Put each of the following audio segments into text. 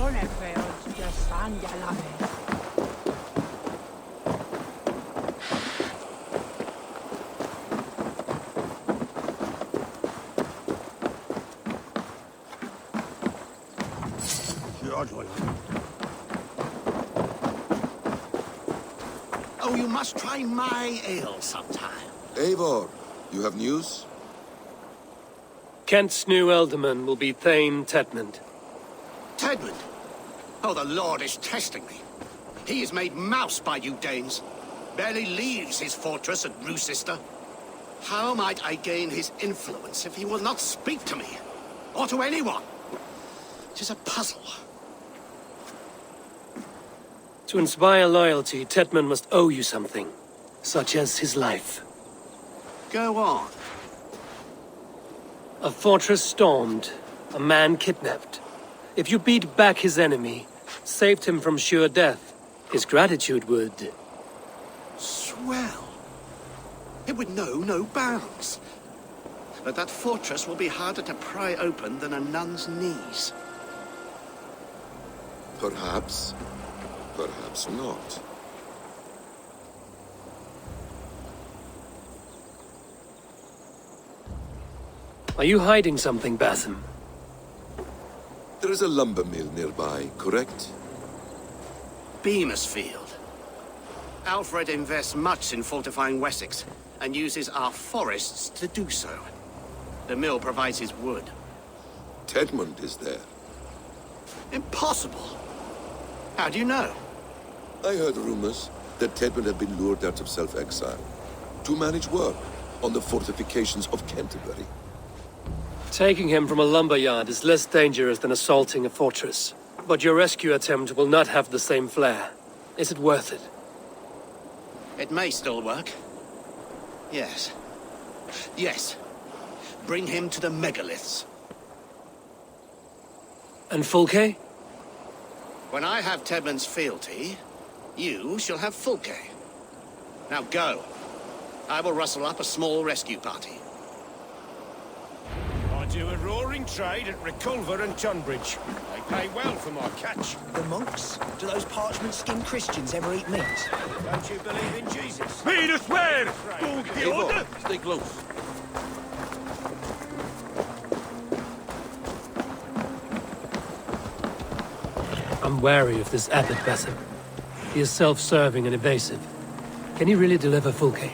Son es feo, ya están, ya la ves. Oh, you must try my ale sometime. Eivor, you have news? Kent's new ealdorman will be Thane Tedmund. Tedmund? Oh, the Lord is testing me. He is made mouse by you Danes. Barely leaves his fortress at Roosister. How might I gain his influence if he will not speak to me? Or to anyone? It is a puzzle. To inspire loyalty, Tedmund must owe you something, such as his life. Go on. A fortress stormed, a man kidnapped. If you beat back his enemy, saved him from sure death, his gratitude would... Swell. It would know no bounds. But that fortress will be harder to pry open than a nun's knees. Perhaps. Perhaps not. Are you hiding something, Batham? There is a lumber mill nearby, correct? Beamersfield. Alfred invests much in fortifying Wessex, and uses our forests to do so. The mill provides his wood. Tedmund is there. Impossible! How do you know? I heard rumors that Tedmund had been lured out of self-exile to manage work on the fortifications of Canterbury. Taking him from a lumberyard is less dangerous than assaulting a fortress. But your rescue attempt will not have the same flair. Is it worth it? It may still work. Yes. Yes. Bring him to the megaliths. And Fulke? When I have Tedmund's fealty, you shall have Fulke. Now go. I will rustle up a small rescue party. I do a roaring trade at Reculver and Tunbridge. They pay well for my catch. The monks? Do those parchment-skinned Christians ever eat meat? Don't you believe in Jesus? Peter, swear! Stay close. I'm wary of this abbot, Batham. He is self-serving and evasive. Can he really deliver Fulke?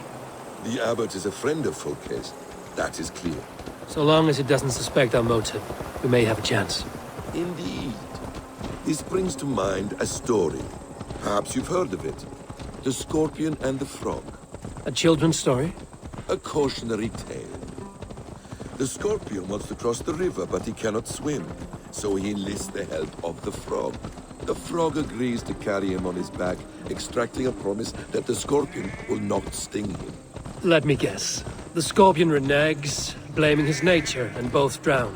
The abbot is a friend of Fulke's. That is clear. So long as he doesn't suspect our motive, we may have a chance. Indeed. This brings to mind a story. Perhaps you've heard of it. The Scorpion and the Frog. A children's story? A cautionary tale. The Scorpion wants to cross the river, but he cannot swim. So he enlists the help of the Frog. The Frog agrees to carry him on his back, extracting a promise that the Scorpion will not sting him. Let me guess. The Scorpion reneges, blaming his nature, and both drown.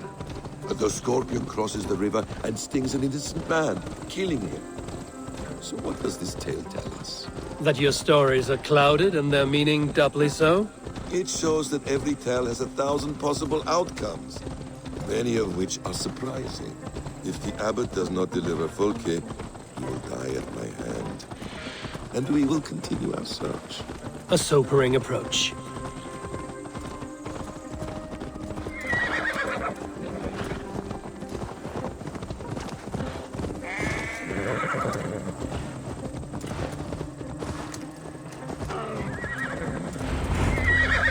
The Scorpion crosses the river and stings an innocent man, killing him. So what does this tale tell us? That your stories are clouded and their meaning doubly so? It shows that every tale has 1,000 possible outcomes, many of which are surprising. If the abbot does not deliver Fulke, he will die at my hand. And we will continue our search. A sobering approach.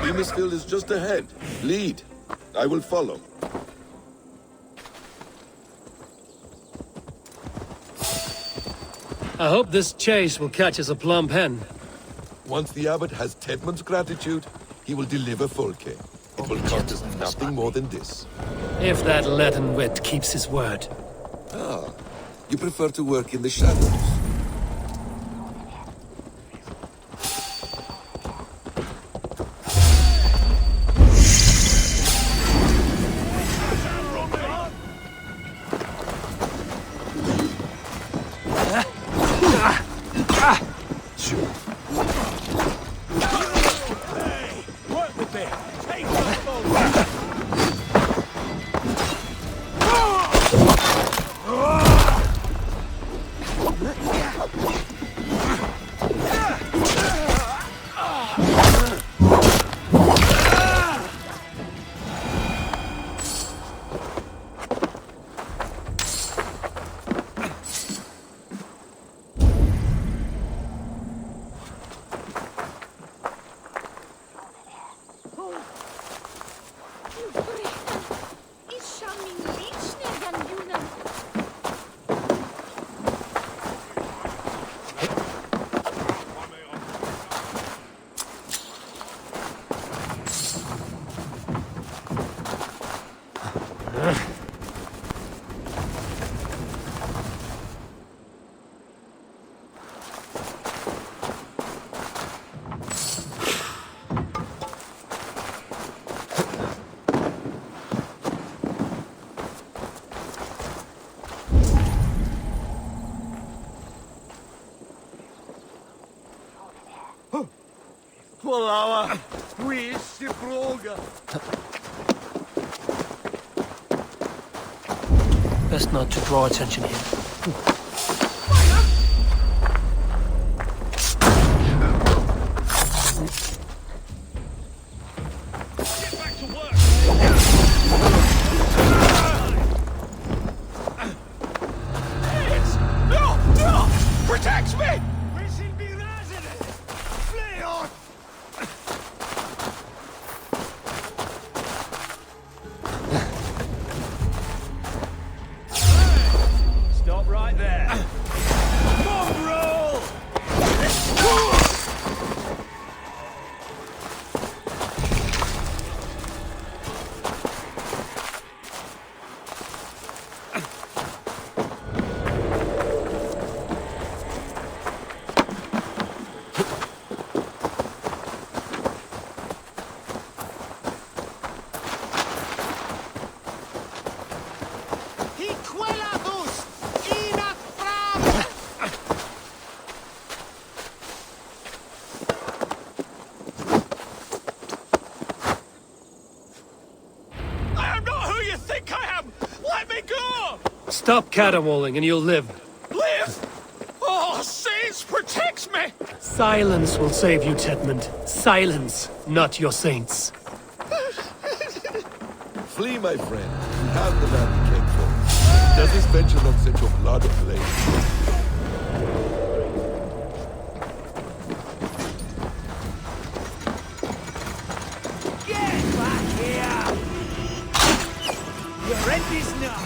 Beamersfield is just ahead. Lead. I will follow. I hope this chase will catch us a plump hen. Once the abbot has Tedmund's gratitude, he will deliver Fulke. It will cost us nothing more than this. If that leaden wit keeps his word. Ah, you prefer to work in the shadows. Valhalla. Wish fråga. Best not to draw attention here. Get back to work! No! No! Protect me! We should be resident! Flee on! Stop right there. Mongrel! I am not who you think I am! Let me go! Stop caterwauling and you'll live. Live! Oh, saints, protect me! Silence will save you, Tedmund. Silence, not your saints. Flee, my friend. You have the man you came for. Does this venture not set your blood ablaze? Get back here! You're in this now!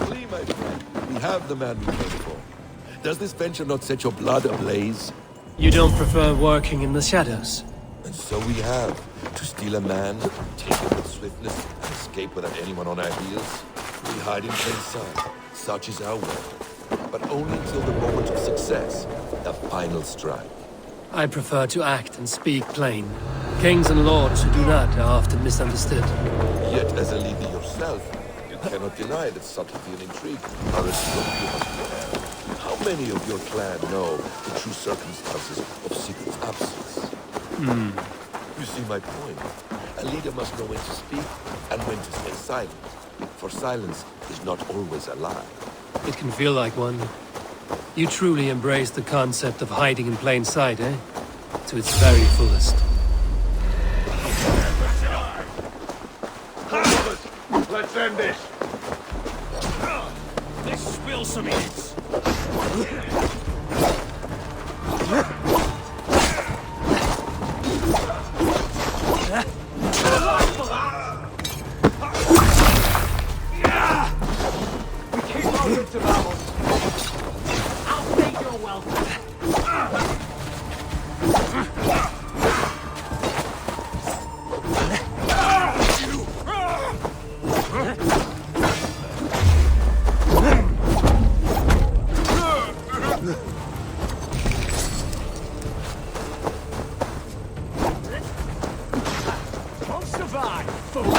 Flee, my friend. We have the man we came for. Does this venture not set your blood ablaze? You don't prefer working in the shadows? And so we have. To steal a man, take him with swiftness, and escape without anyone on our heels. We hide in plain sight. Such is our way. But only until the moment of success, the final strike. I prefer to act and speak plain. Kings and lords who do not are often misunderstood. Yet, as a leader yourself, you cannot deny that subtlety and intrigue are a skill you must have. How many of your clan know the true circumstances of Sigurd's absence? You see my point. A leader must know when to speak and when to stay silent. For silence is not always a lie. It can feel like one. You truly embrace the concept of hiding in plain sight, eh? To its very fullest. Let's end this. Let's spill some hits! We keep our wits about us. I'll take your welcome. Won't survive, fool!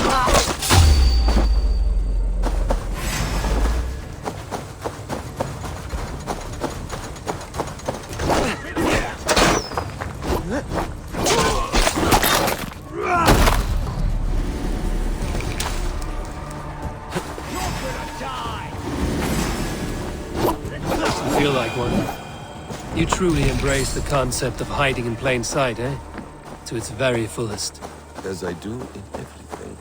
Feel like one. You truly embrace the concept of hiding in plain sight, eh? To its very fullest. As I do in everything.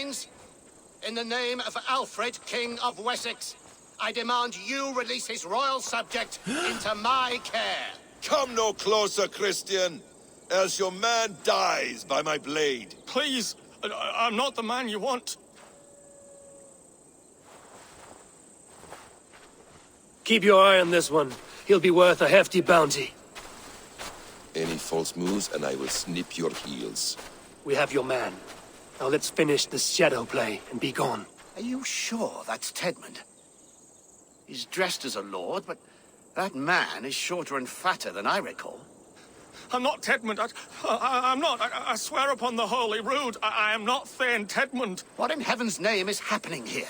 Danes, in the name of Alfred, King of Wessex, I demand you release his royal subject into my care. Come no closer, Christian, else your man dies by my blade. Please, I'm not the man you want. Keep your eye on this one. He'll be worth a hefty bounty. Any false moves, and I will snip your heels. We have your man. Now let's finish this shadow play and be gone. Are you sure that's Tedmund? He's dressed as a lord, but that man is shorter and fatter than I recall. I'm not Tedmund. I'm not. I swear upon the Holy Rood, I am not Thane Tedmund. What in heaven's name is happening here?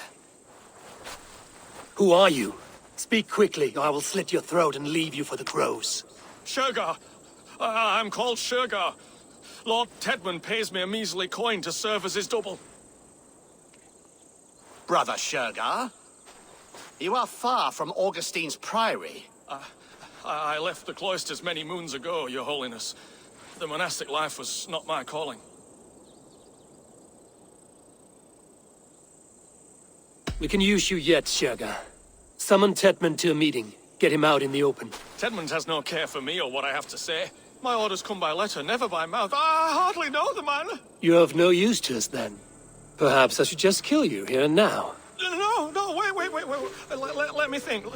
Who are you? Speak quickly, or I will slit your throat and leave you for the crows. Shergar. I'm called Shergar. Lord Tedmund pays me a measly coin to serve as his double. Brother Shergar, you are far from Augustine's priory. I left the cloisters many moons ago, Your Holiness. The monastic life was not my calling. We can use you yet, Shergar. Summon Tedmund to a meeting. Get him out in the open. Tedmund has no care for me or what I have to say. My orders come by letter, never by mouth. I hardly know the man. You're of no use to us, then. Perhaps I should just kill you here and now. No, wait. Let me think.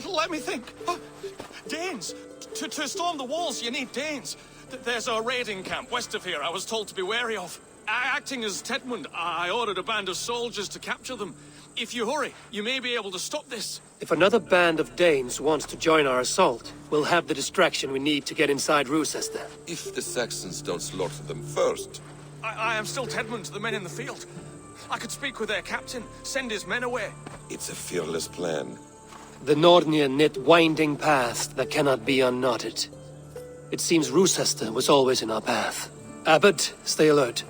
Danes. To storm the walls, you need Danes. There's a raiding camp west of here I was told to be wary of. Acting as Tedmund, I ordered a band of soldiers to capture them. If you hurry, you may be able to stop this. If another band of Danes wants to join our assault, we'll have the distraction we need to get inside Rochester. If the Saxons don't slaughter them first. I am still Tedmund to the men in the field. I could speak with their captain, send his men away. It's a fearless plan. The Nordnir knit winding paths that cannot be unknotted. It seems Rochester was always in our path. Abbot, stay alert.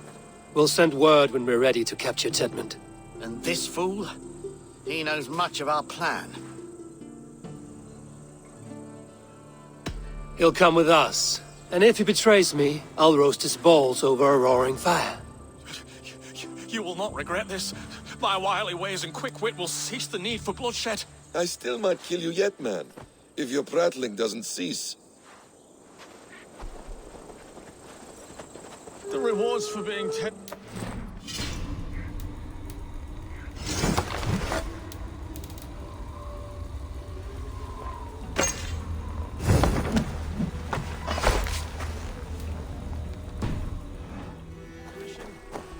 We'll send word when we're ready to capture Tedmund. And this fool? He knows much of our plan. He'll come with us. And if he betrays me, I'll roast his balls over a roaring fire. You will not regret this. My wily ways and quick wit will cease the need for bloodshed. I still might kill you yet, man. If your prattling doesn't cease. The rewards for being Ted...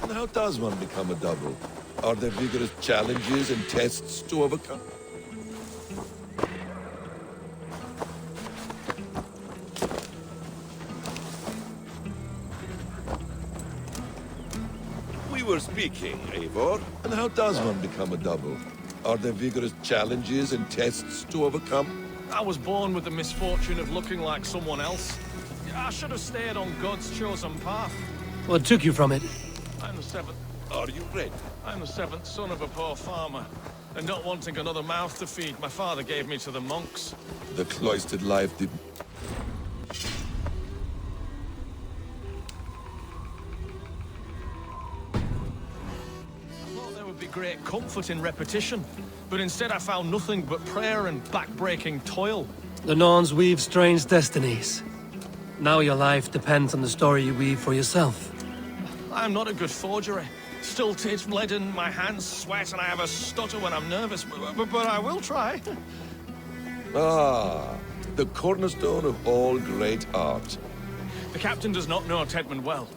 And how does one become a double? Are there vigorous challenges and tests to overcome? We were speaking, Eivor. And how does one become a double? Are there vigorous challenges and tests to overcome? I was born with the misfortune of looking like someone else. I should have stayed on God's chosen path. What took you from it? I'm the seventh. Are you ready? I'm the seventh son of a poor farmer. And not wanting another mouth to feed, my father gave me to the monks. The cloistered life did... I thought there would be great comfort in repetition. But instead I found nothing but prayer and back-breaking toil. The Norns weave strange destinies. Now your life depends on the story you weave for yourself. I'm not a good forgery. Stilted, leaden, my hands sweat, and I have a stutter when I'm nervous, but I will try. Ah, the cornerstone of all great art. The captain does not know Tedmund well.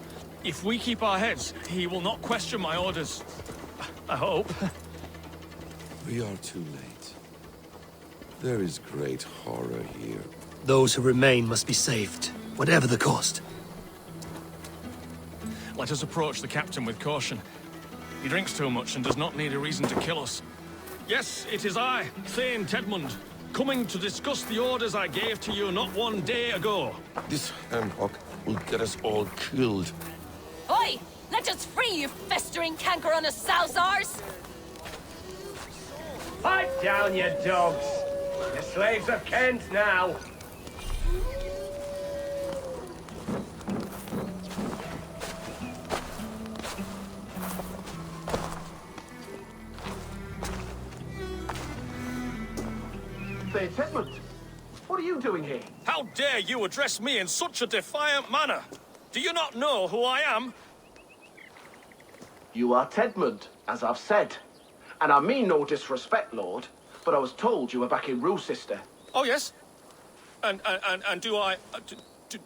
If we keep our heads, he will not question my orders. I hope. We are too late. There is great horror here. Those who remain must be saved, whatever the cost. Let us approach the captain with caution. He drinks too much and does not need a reason to kill us. Yes, it is I, Thane Tedmund, coming to discuss the orders I gave to you not one day ago. This handhawk will get us all killed. Oi! Let us free, you festering canker on a sousars! Pipe down, you dogs! The slaves of Kent now! Saint Edmund. What are you doing here? How dare you address me in such a defiant manner? Do you not know who I am? You are Tedmund, as I've said. And I mean no disrespect, Lord, but I was told you were back in Rochester. Oh, yes? And do I...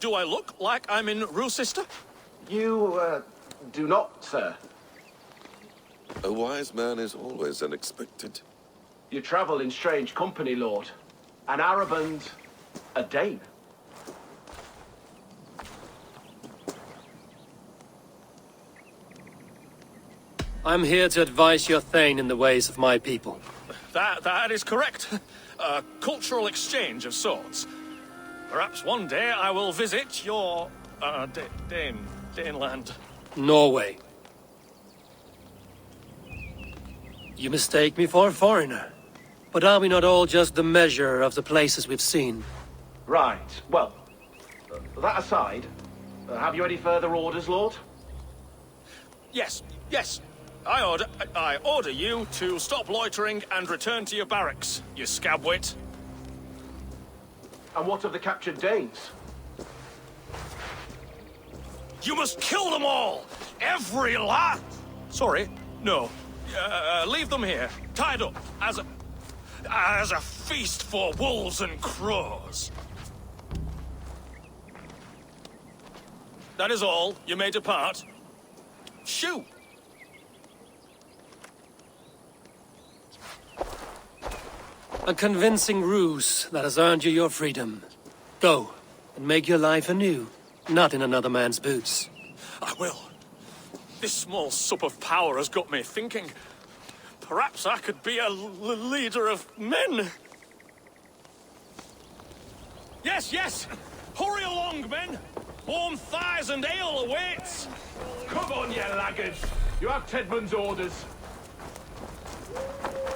do I look like I'm in Rochester? You, do not, sir. A wise man is always unexpected. You travel in strange company, Lord. An Arab and a Dane. I'm here to advise your Thane in the ways of my people. That is correct. A cultural exchange of sorts. Perhaps one day I will visit your, Daneland. Norway. You mistake me for a foreigner. But are we not all just the measure of the places we've seen? Right. Well, that aside, have you any further orders, Lord? Yes. I order you to stop loitering and return to your barracks, you scabwit. And what of the captured Danes? You must kill them all! Every last... Sorry, no. Leave them here, tied up, as a feast for wolves and crows. That is all. You may depart. Shoot! A convincing ruse that has earned you your freedom. Go, and make your life anew, not in another man's boots. I will. This small sup of power has got me thinking. Perhaps I could be a leader of men. Yes! Hurry along, men! Warm thighs and ale awaits! Come on, you laggards. You have Tedmund's orders.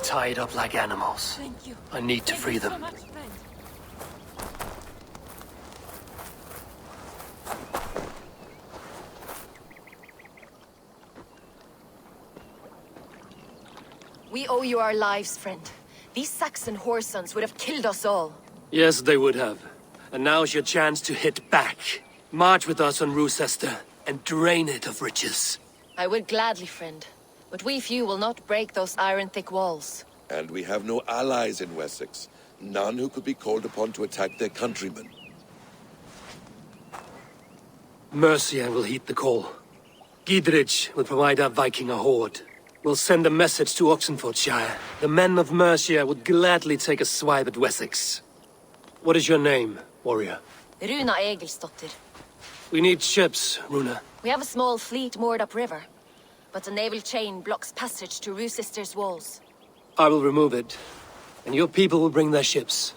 Tied up like animals. Thank you. I need to free Thank you them. so much, friend. We owe you our lives, friend. These Saxon whoresons would have killed us all. Yes, they would have. And now's your chance to hit back. March with us on Rochester and drain it of riches. I would gladly, friend. But we few will not break those iron-thick walls. And we have no allies in Wessex. None who could be called upon to attack their countrymen. Mercia will heed the call. Gidrich will provide our Viking a horde. We'll send a message to Oxenfordshire. The men of Mercia would gladly take a swipe at Wessex. What is your name, warrior? Runa Egilsdotter. We need ships, Runa. We have a small fleet moored upriver. But the naval chain blocks passage to Rochester's walls. I will remove it, and your people will bring their ships.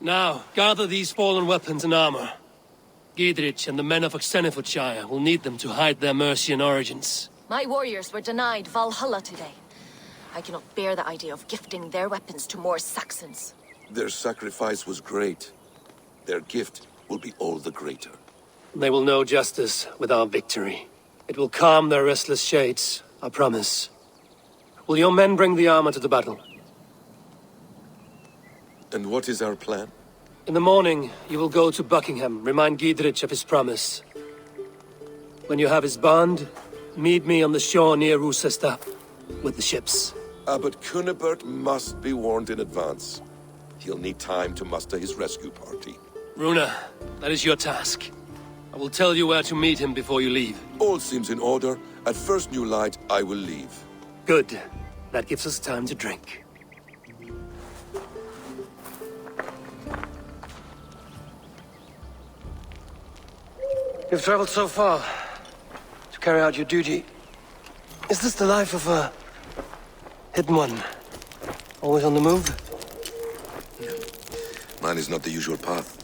Now, gather these fallen weapons and armor. Gidrich and the men of Oxenfordshire will need them to hide their Mercian origins. My warriors were denied Valhalla today. I cannot bear the idea of gifting their weapons to more Saxons. Their sacrifice was great. Their gift will be all the greater. They will know justice with our victory. It will calm their restless shades, I promise. Will your men bring the armor to the battle? And what is our plan? In the morning, you will go to Buckingham, remind Gidrich of his promise. When you have his bond, meet me on the shore near Rochester with the ships. Abbot Cunibert must be warned in advance. He'll need time to muster his rescue party. Runa, that is your task. I will tell you where to meet him before you leave. All seems in order. At first new light, I will leave. Good. That gives us time to drink. You've traveled so far to carry out your duty. Is this the life of a hidden one? Always on the move? Mine is not the usual path.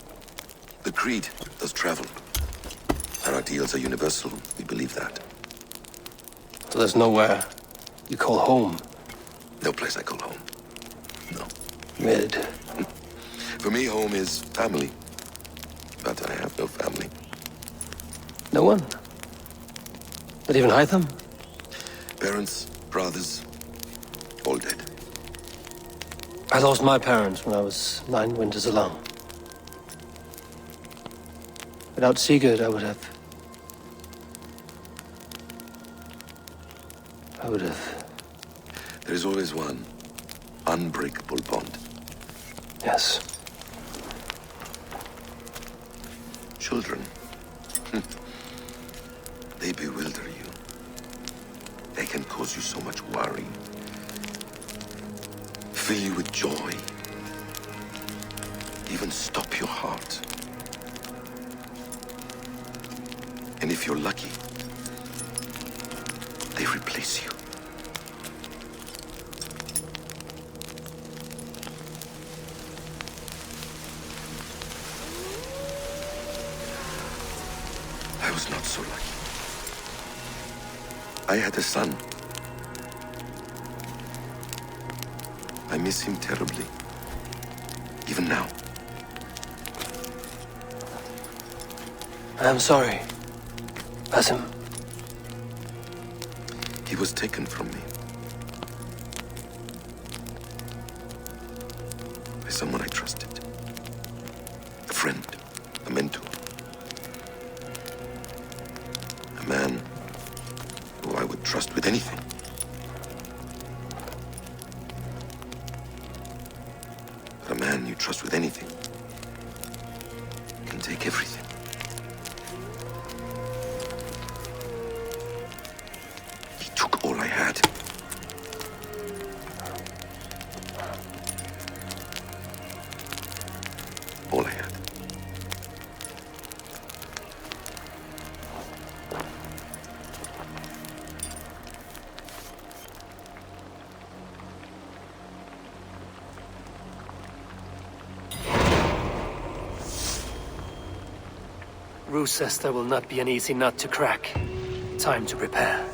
The Creed does travel. Our ideals are universal. We believe that. So there's nowhere you call home? No place I call home. No. Mid. For me, home is family. But I have no family. No one? Not even Hytham? Parents, brothers, all dead. I lost my parents when I was 9 winters alone. Without Sigurd, I would have... There is always one unbreakable bond. Yes. Children. They bewilder you. They can cause you so much worry. Fill you with joy. Even stop your heart. And if you're lucky, they replace you. I was not so lucky. I had a son. I miss him terribly. Even now. I am sorry, Basim. He was taken from me. By someone I trusted. A friend, a mentor. A man who I would trust with anything. But a man you trust with anything can take everything. He took all I had. All I had. Roosester will not be an easy nut to crack. Time to prepare.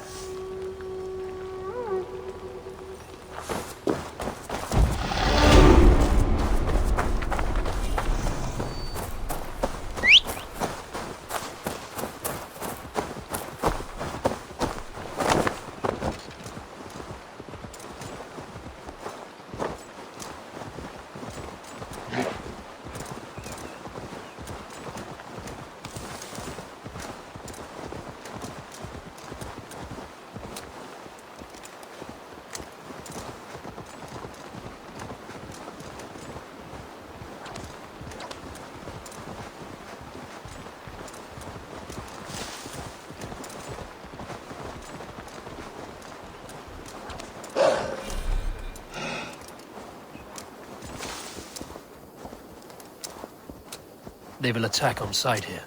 They will attack on sight here.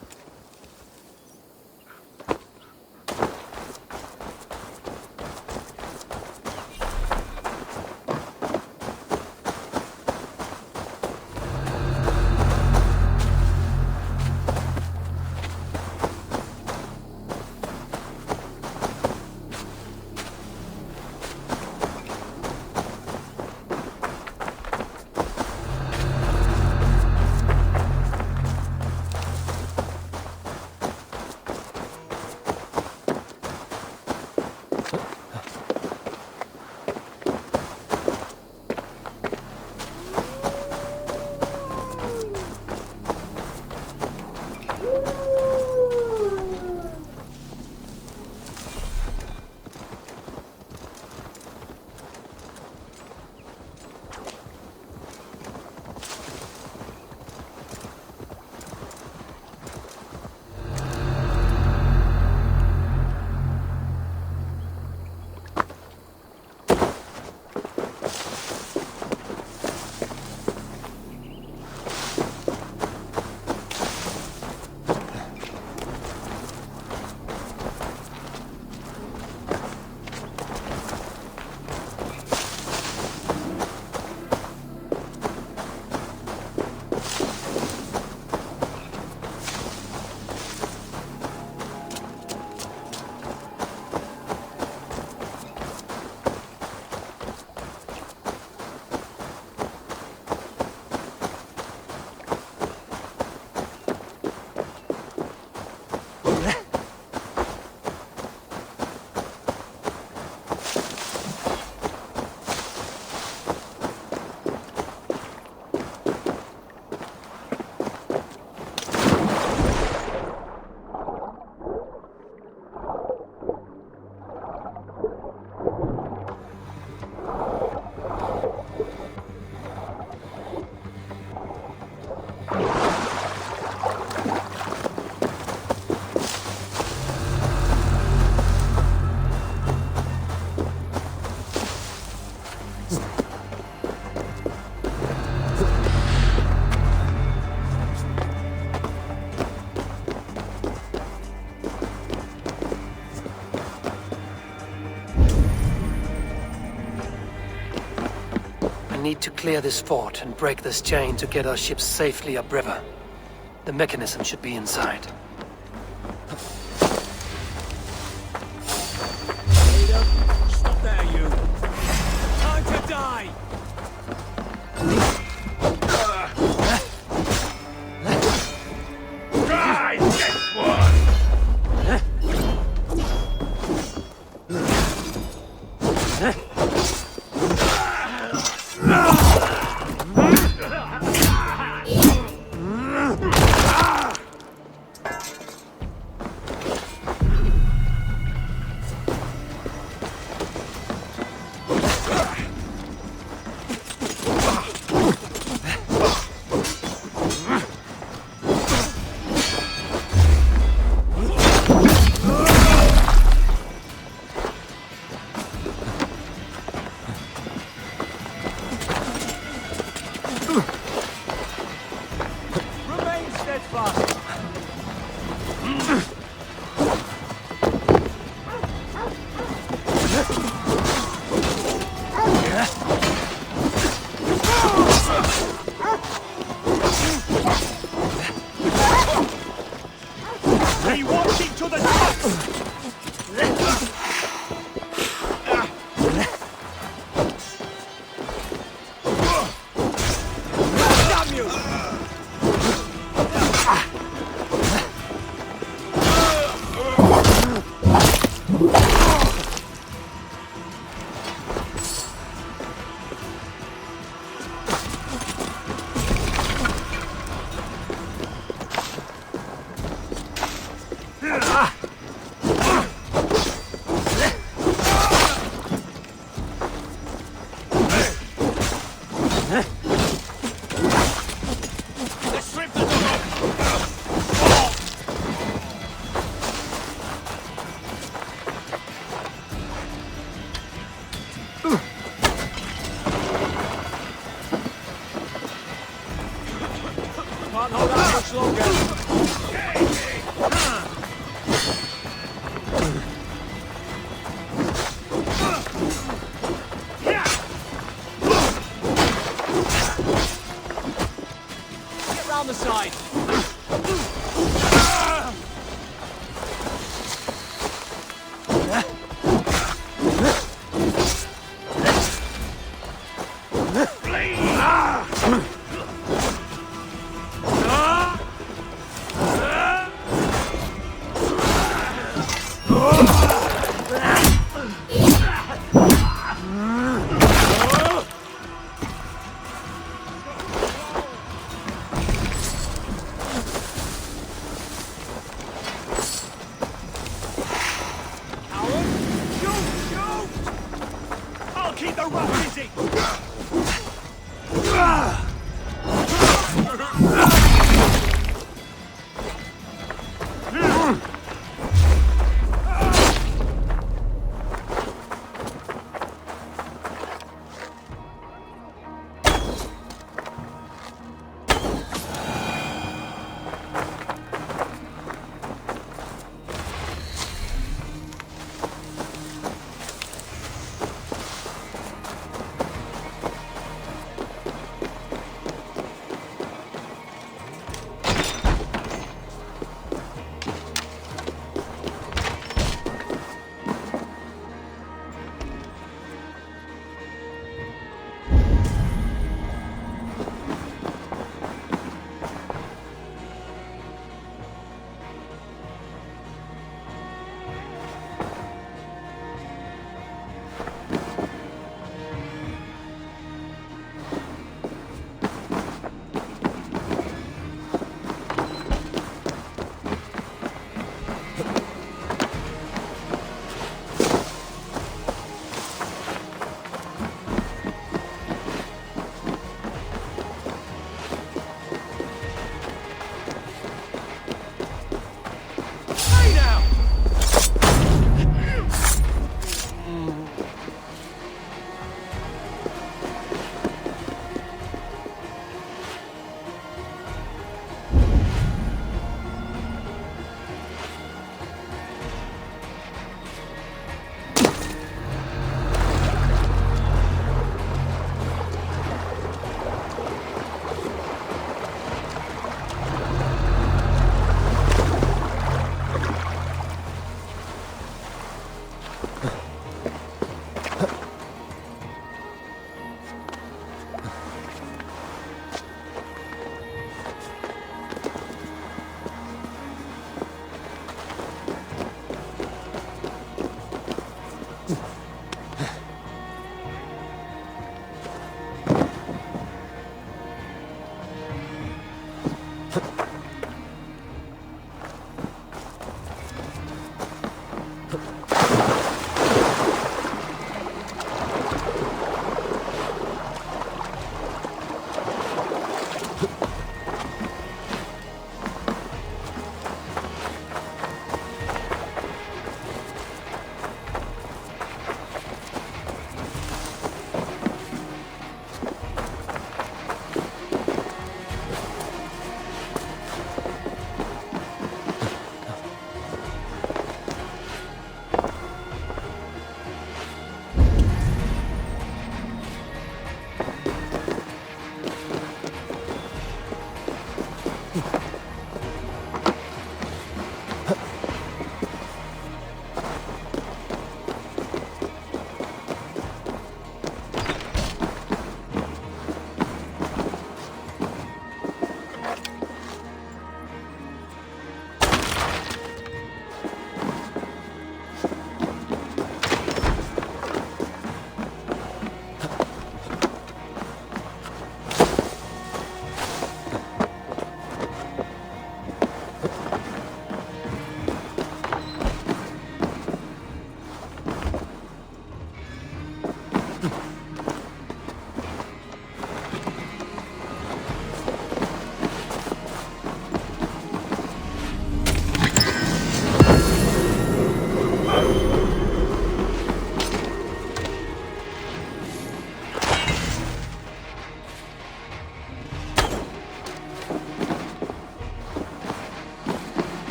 need to clear this fort and break this chain to get our ships safely upriver. The mechanism should be inside. Stop there, you. Time to die! Try this one! Remain steadfast! Be watching to the top! Damn you! Let's strip the door! Can't hold out much longer. Get round the side.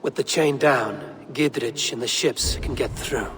With the chain down, Gidrich and the ships can get through.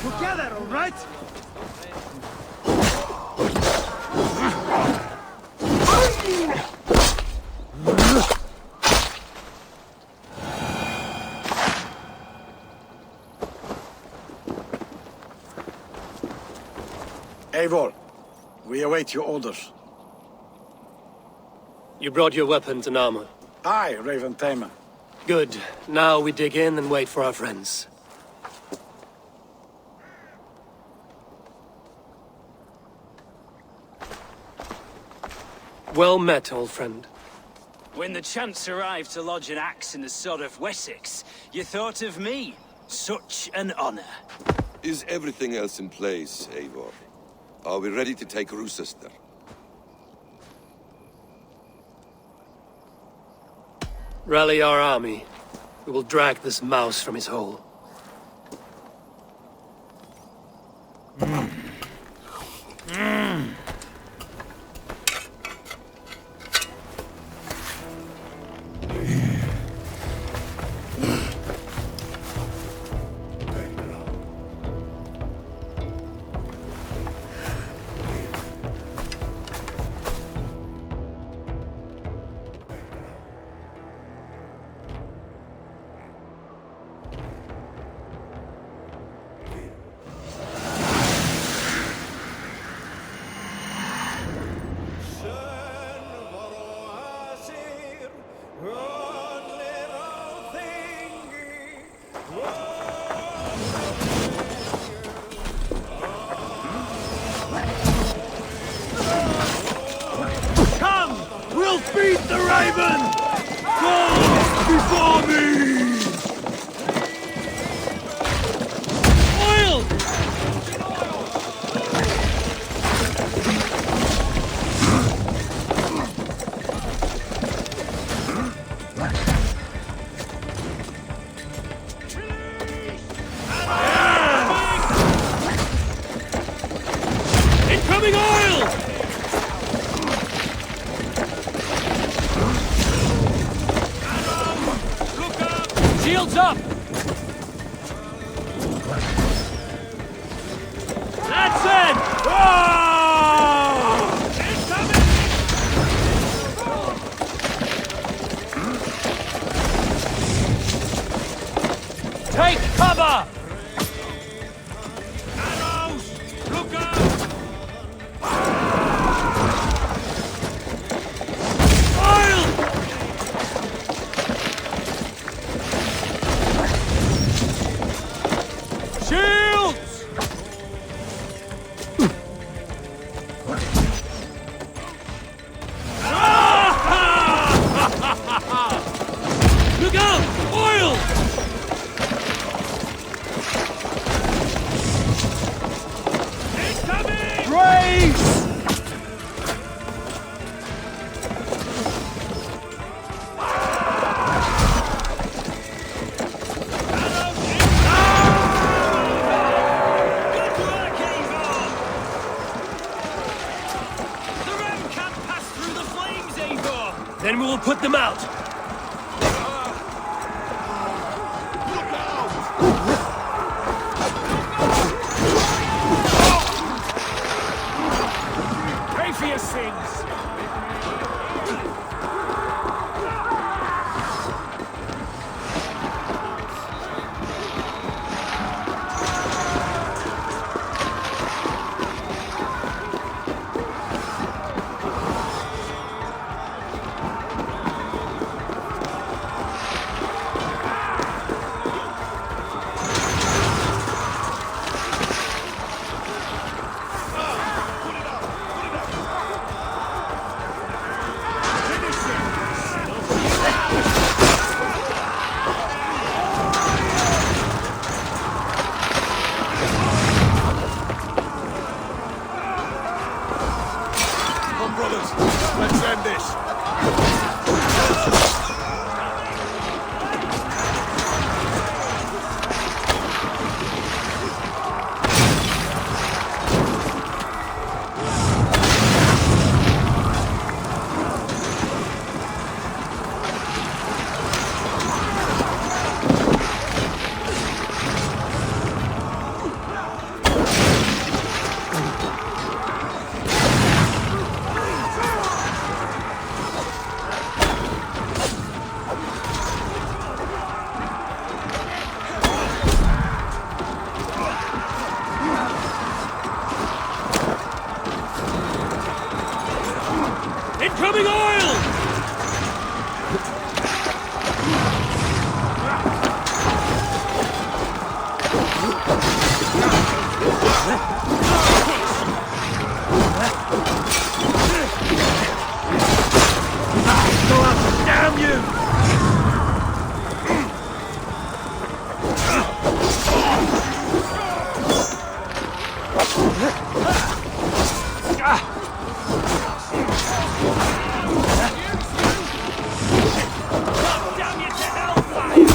Together, all right? Eivor, we await your orders. You brought your weapons and armor. Aye, Raven Tamer. Good. Now we dig in and wait for our friends. Well met, old friend. When the chance arrived to lodge an axe in the sod of Wessex, you thought of me. Such an honor. Is everything else in place, Eivor? Are we ready to take Rochester? Rally our army. We will drag this mouse from his hole. Come! We'll feed the raven! Go before me! Oil! Incoming oil! Shields up! That's it! Oh! Incoming! Take cover! Arrows! Look out! Shields! Look out! Oil! Incoming! Brace! Good work, Eivor! The ram can't pass through the flames, Eivor! Then we will put them out. Pay for your sins! Come, brothers. Let's end this. Incoming oil! Damn you! Damn you to hellfire!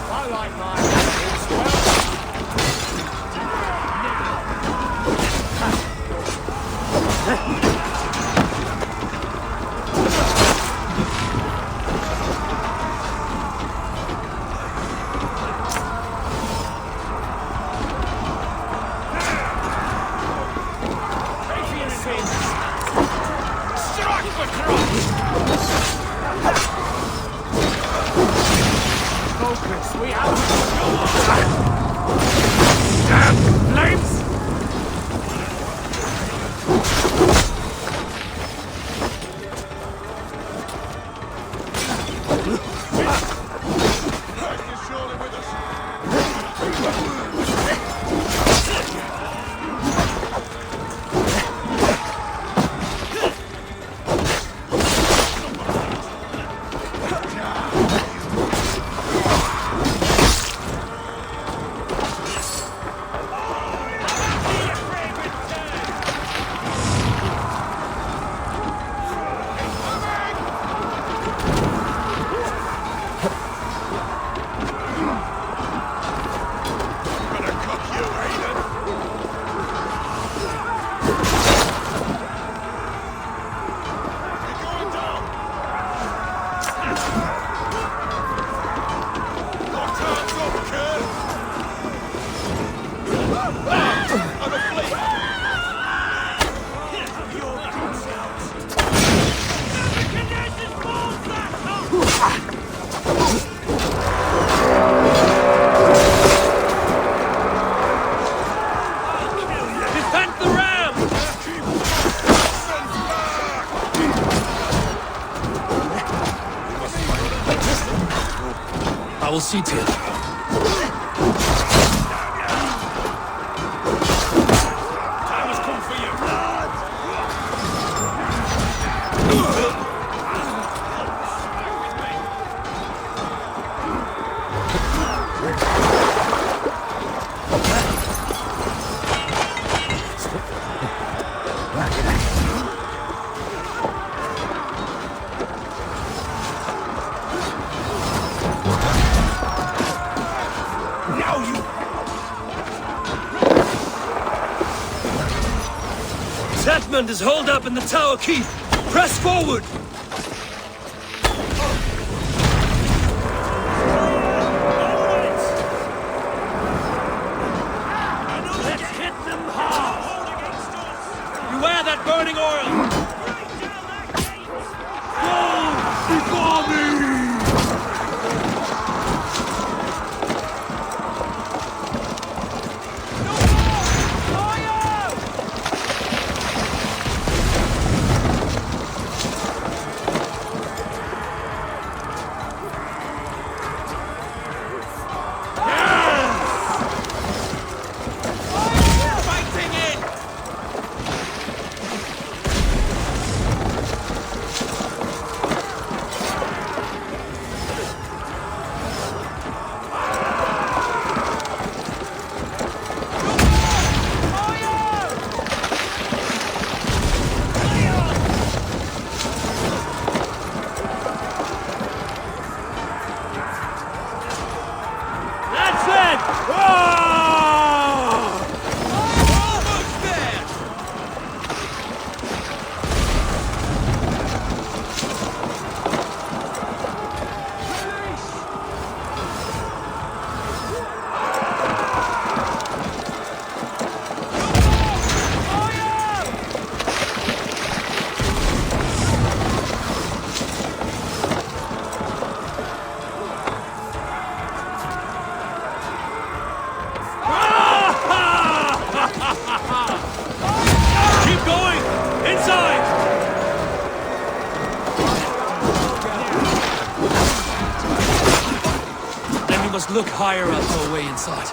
I like mine. Pay for your sins! Strike the cross! Focus, we have... Damn flames! will see to it. Time has come for you. Detachment is holed up in the tower keep. Press forward! Let's hit them hard! Beware that burning oil! Fall before me! Must look higher up our way inside.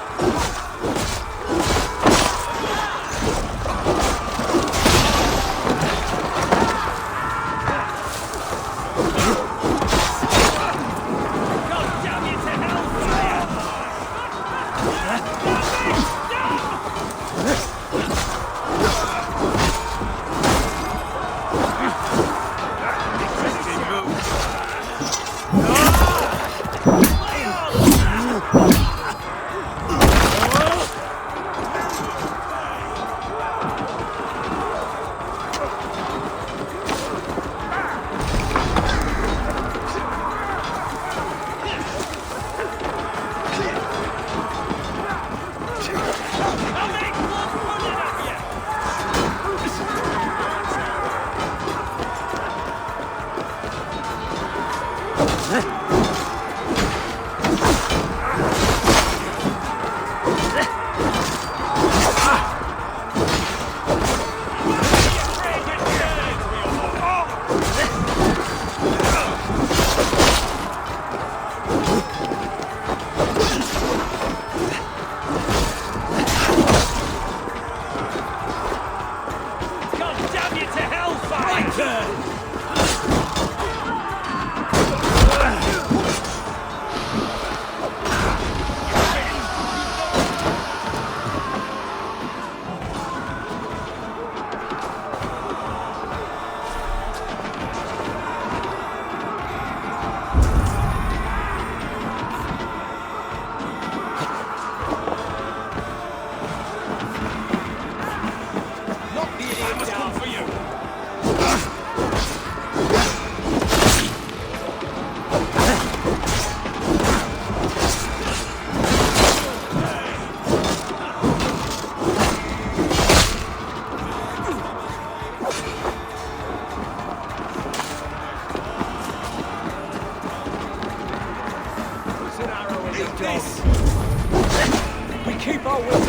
Keep our wits.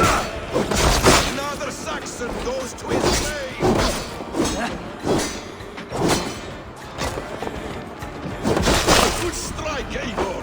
Another Saxon goes to his grave! I would strike, Eivor!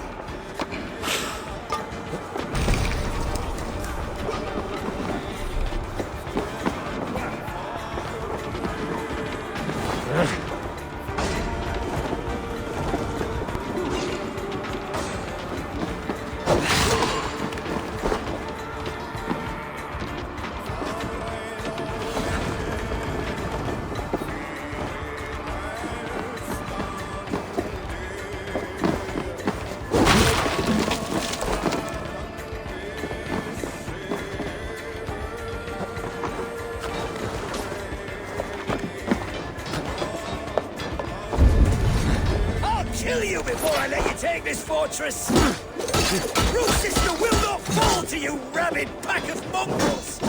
Kill you before I let you take this fortress! Root sister will not fall to you, rabid pack of mongrels!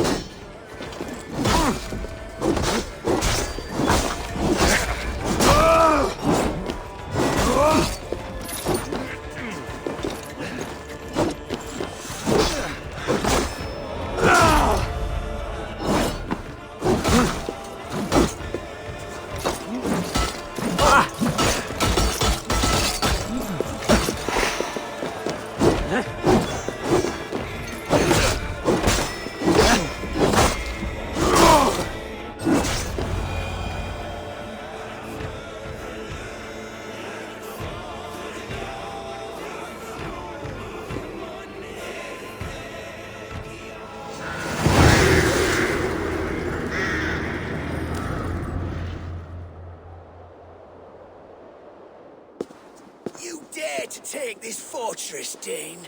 You dare to take this fortress, Dane?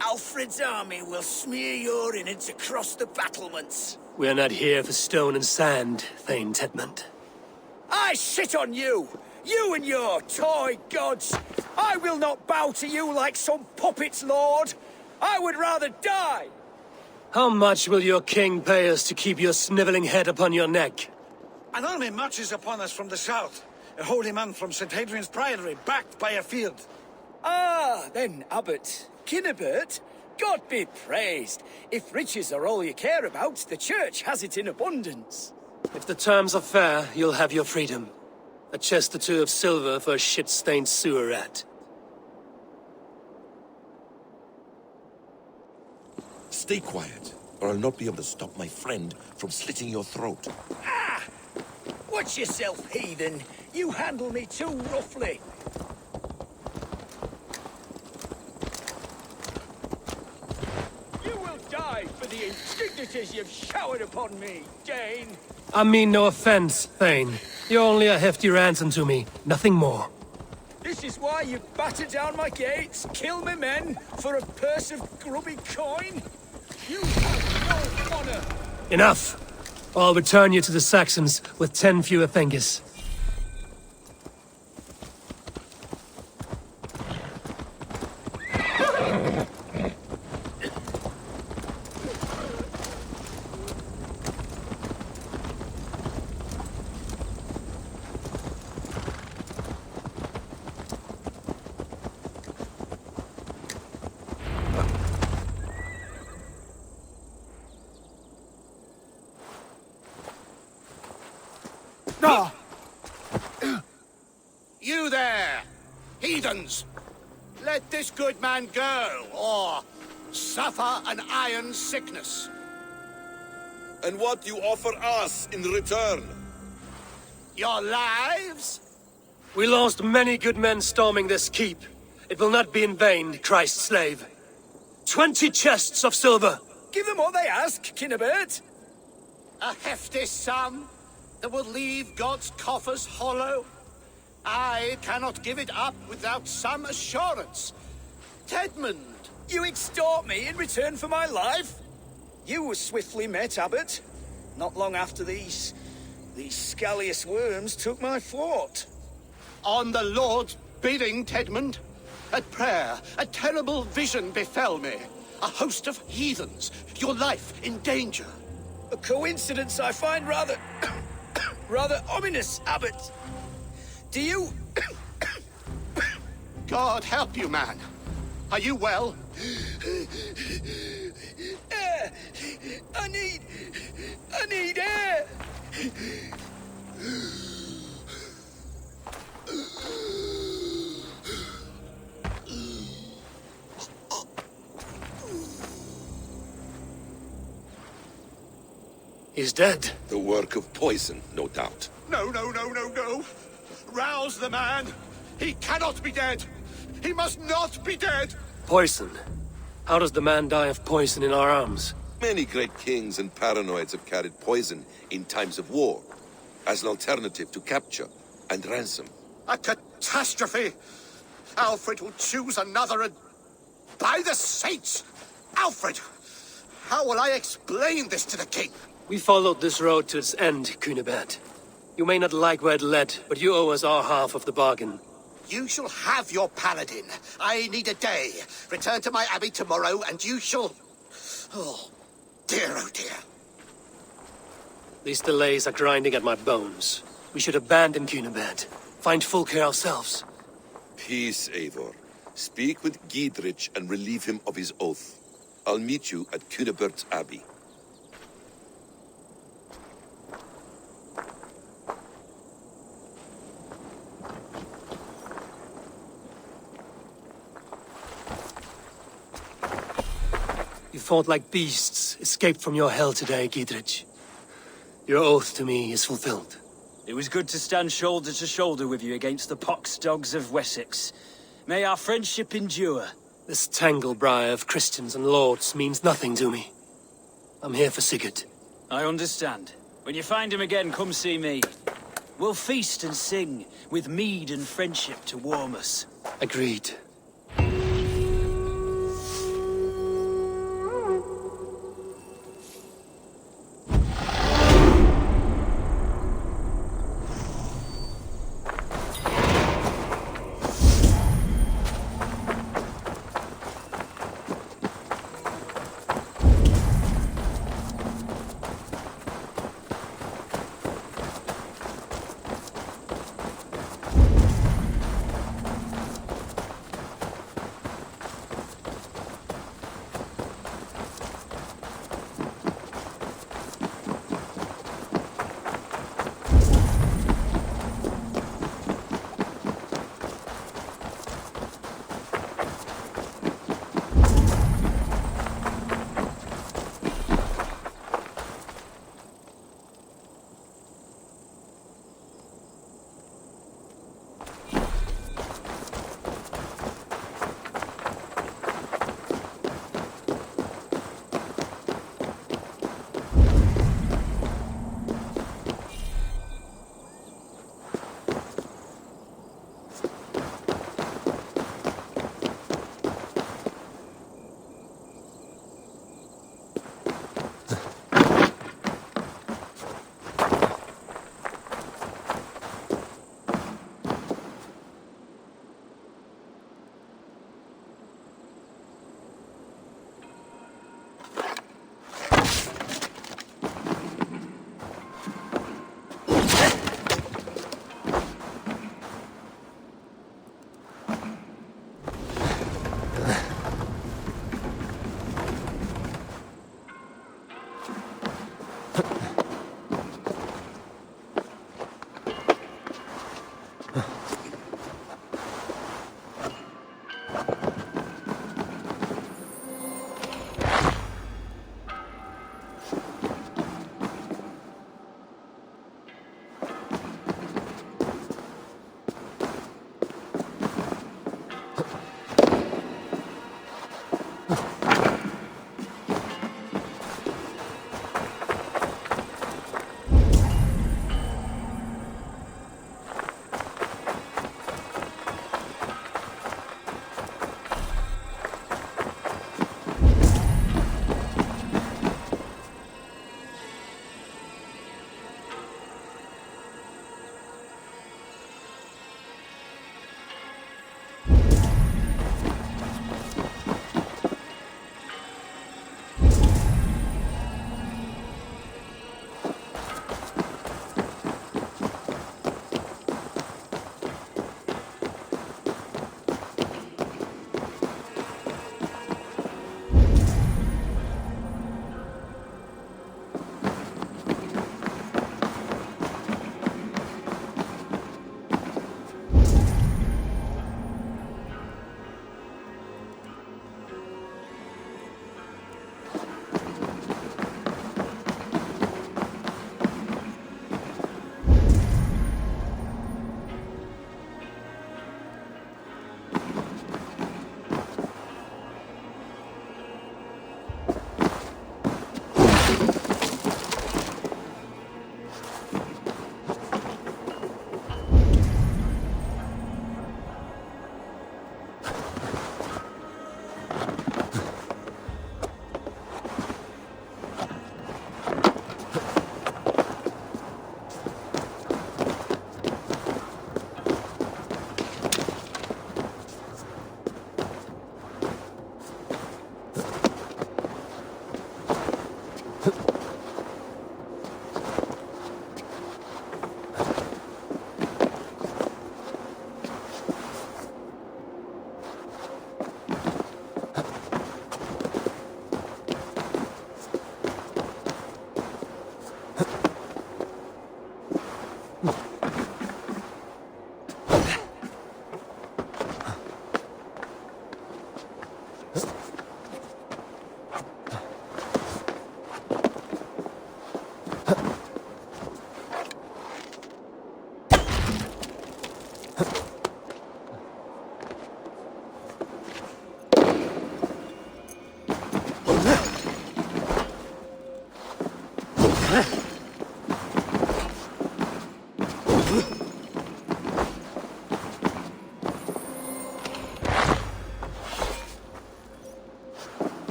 Alfred's army will smear your innards across the battlements. We're not here for stone and sand, Thane Tedmund. I shit on you! You and your toy gods! I will not bow to you like some puppet's lord! I would rather die! How much will your king pay us to keep your sniveling head upon your neck? An army marches upon us from the south. A holy man from St. Hadrian's Priory, backed by a field. Ah, then, Abbot. Kinnebert, God be praised. If riches are all you care about, the church has it in abundance. If the terms are fair, you'll have your freedom. A chest or two of silver for a shit-stained sewer rat. Stay quiet, or I'll not be able to stop my friend from slitting your throat. Ah! Watch yourself, heathen. You handle me too roughly. You will die for the indignities you've showered upon me, Dane. I mean no offense, Thane. You're only a hefty ransom to me, nothing more. This is why you batter down my gates, kill me men, for a purse of grubby coin? You have no honor! Enough! I'll return you to the Saxons with 10 fewer fingers. You there, heathens! Let this good man go, or suffer an iron sickness. And what do you offer us in return? Your lives? We lost many good men storming this keep. It will not be in vain, Christ's slave. 20 chests of silver! Give them what they ask, Kinnebert. A hefty sum that will leave God's coffers hollow? I cannot give it up without some assurance. Tedmund! You extort me in return for my life? You were swiftly met, Abbot. Not long after these scallious worms took my fort. On the Lord's bidding, Tedmund. At prayer, a terrible vision befell me. A host of heathens, your life in danger. A coincidence I find rather... rather ominous, Abbot. Do you... God help you, man. Are you well? Air! I need air! He's dead. The work of poison, no doubt. No, no, no, no, no. Rouse the man. He cannot be dead. He must not be dead. Poison. How does the man die of poison in our arms? Many great kings and paranoids have carried poison in times of war, as an alternative to capture and ransom. A catastrophe. Alfred will choose another and... By the saints! Alfred! How will I explain this to the king? We followed this road to its end, Cunibert. You may not like where it led, but you owe us our half of the bargain. You shall have your paladin. I need a day. Return to my abbey tomorrow, and you shall... Oh, oh dear. These delays are grinding at my bones. We should abandon Cunibert. Find Fulke ourselves. Peace, Eivor. Speak with Giedrich and relieve him of his oath. I'll meet you at Cunebert's Abbey. You fought like beasts, escaped from your hell today, Giedrich. Your oath to me is fulfilled. It was good to stand shoulder to shoulder with you against the pox dogs of Wessex. May our friendship endure. This tanglebriar of Christians and lords means nothing to me. I'm here for Sigurd. I understand. When you find him again, come see me. We'll feast and sing, with mead and friendship to warm us. Agreed.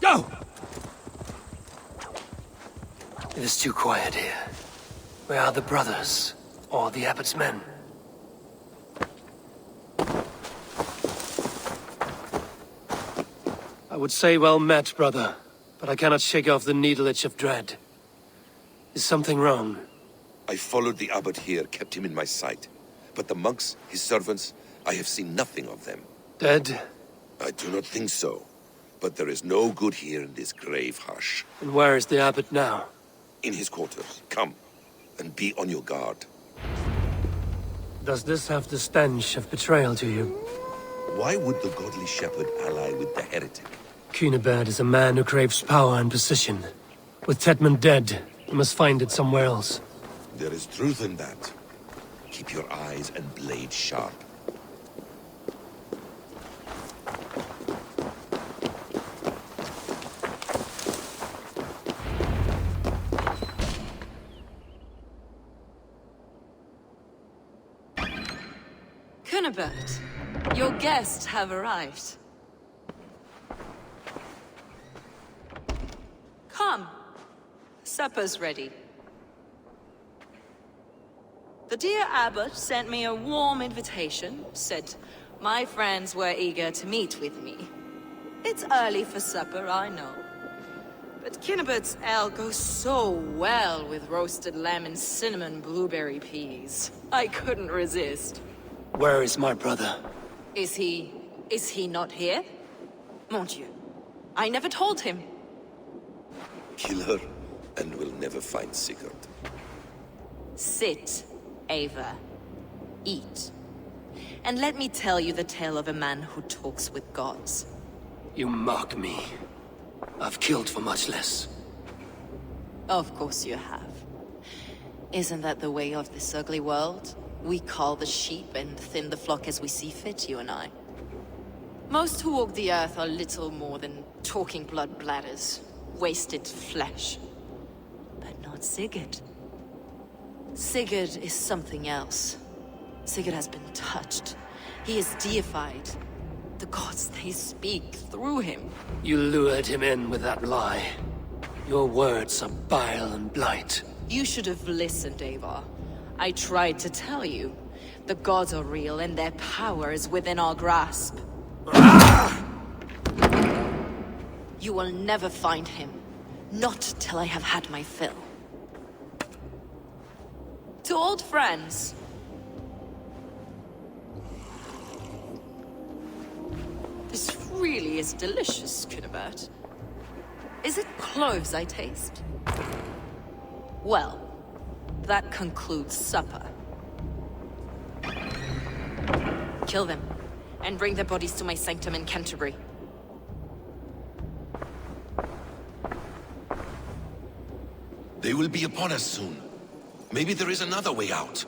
Go! It is too quiet here. Where are the brothers? Or the abbot's men? I would say well met, brother, but I cannot shake off the needle itch of dread. Is something wrong? I followed the abbot here, kept him in my sight. But the monks, his servants, I have seen nothing of them. Dead? I do not think so. But there is no good here in this grave hush. And where is the abbot now? In his quarters. Come, and be on your guard. Does this have the stench of betrayal to you? Why would the godly shepherd ally with the heretic? Cunibert is a man who craves power and position. With Tedmund dead, he must find it somewhere else. There is truth in that. Keep your eyes and blade sharp. Cunibert, your guests have arrived. Come. Supper's ready. The dear abbot sent me a warm invitation, said my friends were eager to meet with me. It's early for supper, I know. But Cunibert's ale goes so well with roasted lamb and cinnamon blueberry peas. I couldn't resist. Where is my brother? Is he not here? Mon Dieu, I never told him. Kill her, and we'll never find Sigurd. Sit, Ava. Eat. And let me tell you the tale of a man who talks with gods. You mock me. I've killed for much less. Of course you have. Isn't that the way of this ugly world? We cull the sheep and thin the flock as we see fit, you and I. Most who walk the earth are little more than talking blood bladders, wasted flesh. But not Sigurd. Sigurd is something else. Sigurd has been touched. He is deified. The gods, they speak through him. You lured him in with that lie. Your words are bile and blight. You should have listened, Eivor. I tried to tell you. The gods are real and their power is within our grasp. You will never find him. Not till I have had my fill. To old friends. This really is delicious, Cunibert. Is it cloves I taste? Well, that concludes supper. Kill them, and bring their bodies to my sanctum in Canterbury. They will be upon us soon. Maybe there is another way out.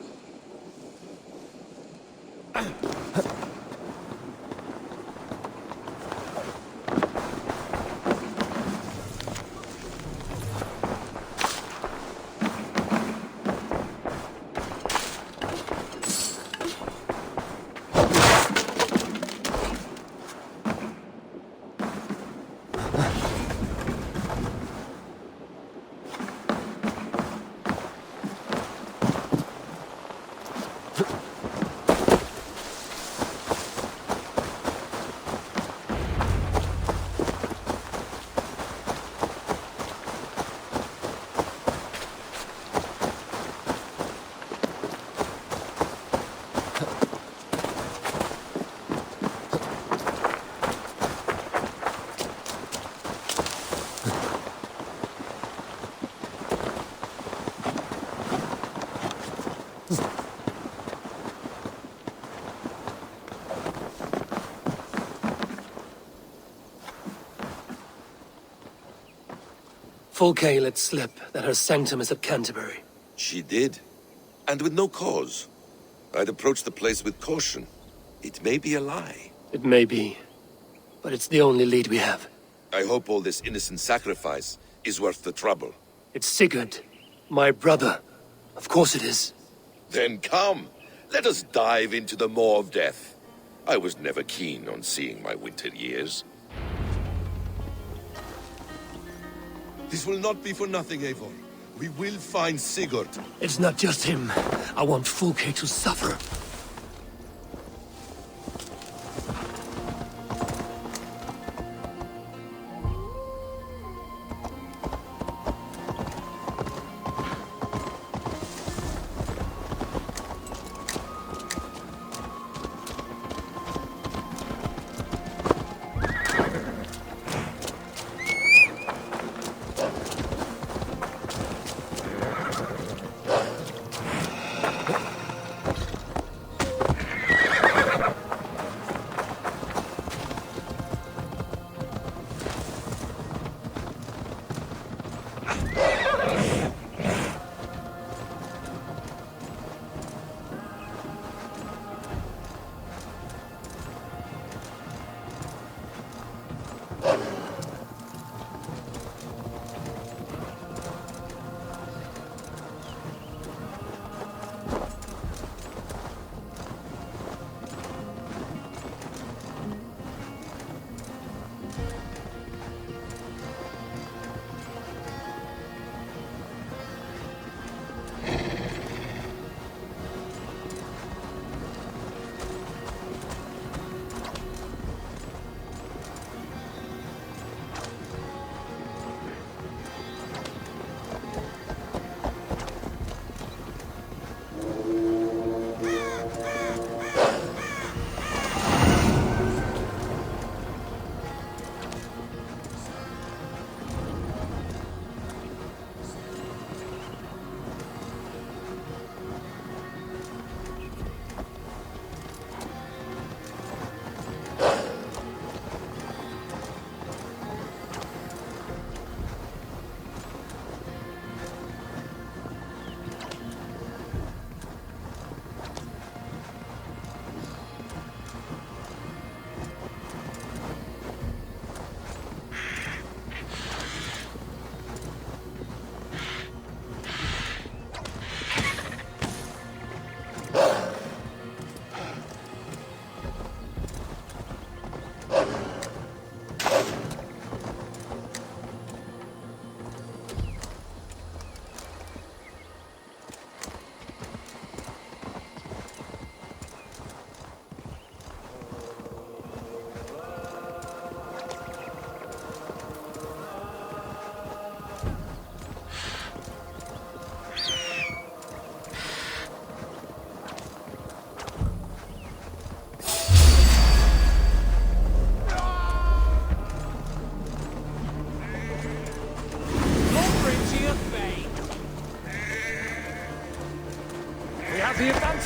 Fulke let slip that her sanctum is at Canterbury. She did. And with no cause. I'd approach the place with caution. It may be a lie. It may be. But it's the only lead we have. I hope all this innocent sacrifice is worth the trouble. It's Sigurd. My brother. Of course it is. Then come. Let us dive into the maw of death. I was never keen on seeing my winter years. This will not be for nothing, Eivor. We will find Sigurd. It's not just him. I want Fulke to suffer.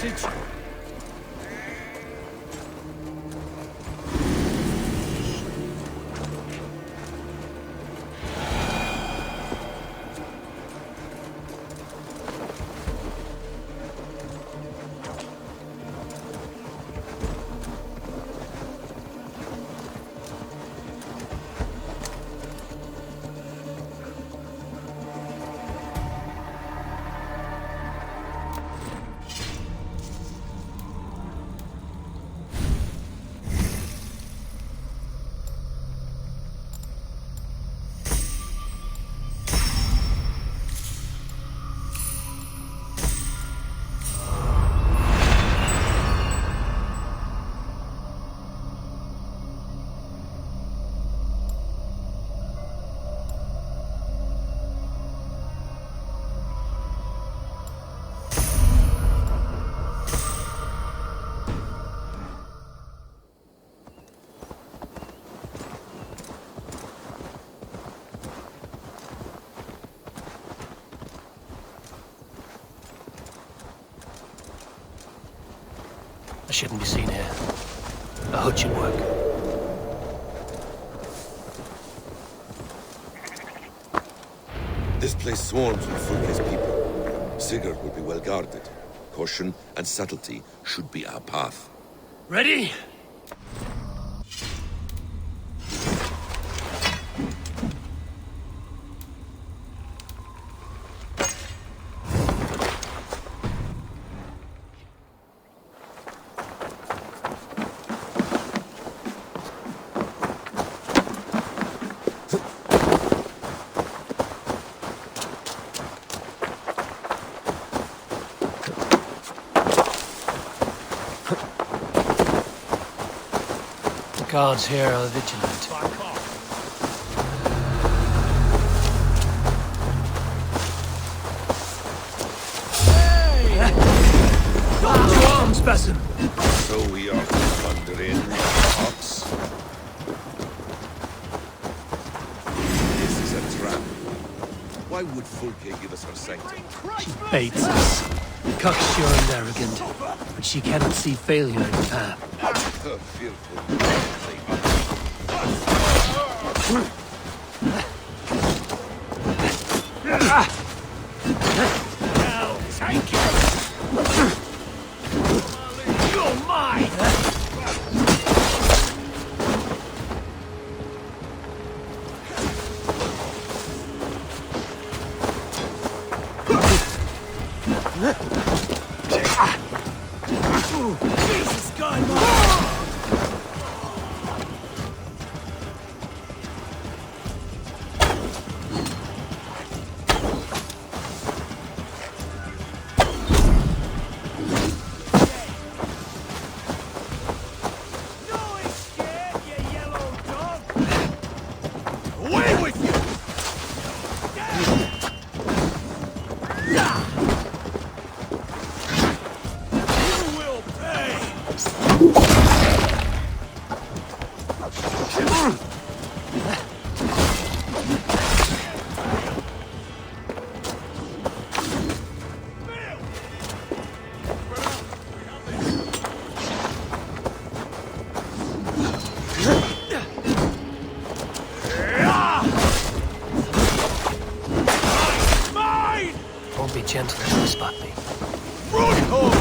advantage. I shouldn't be seen here. A hut should work. This place swarms with Fulke's people. Sigurd will be well guarded. Caution and subtlety should be our path. Ready? Guards here are vigilant. Back off. Hold your arms, Basim! So we are to wander in, ox. This is a trap. Why would Fulke give us her sanctum? She baits us. Cocksure and arrogant, but she cannot see failure in the path. Her fearful. Now, take it! You're mine! Jesus, God, Be gentle if you spot me. Run home!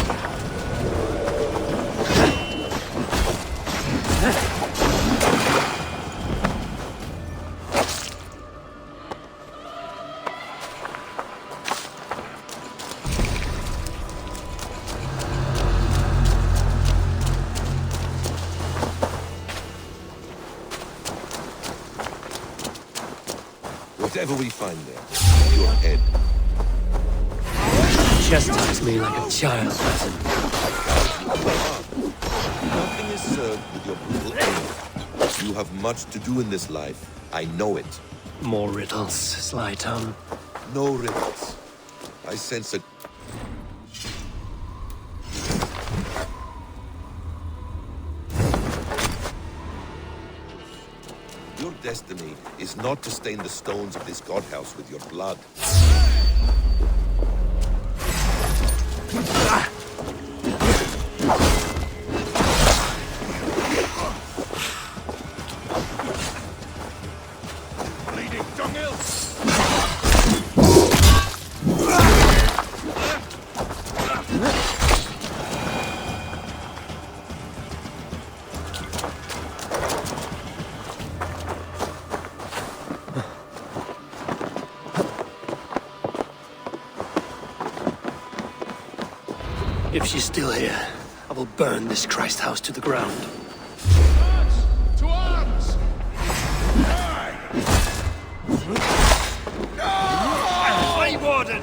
Whatever we find there, your head. Chastise me like a child, Basim. Nothing is served with your brutal aim. You have much to do in this life. I know it. More riddles, sly tongue. No riddles. I sense a... Your destiny is not to stain the stones of this godhouse with your blood. If she's still here, I will burn this Christ house to the ground. To arms! High Warden!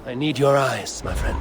I need your eyes, my friend.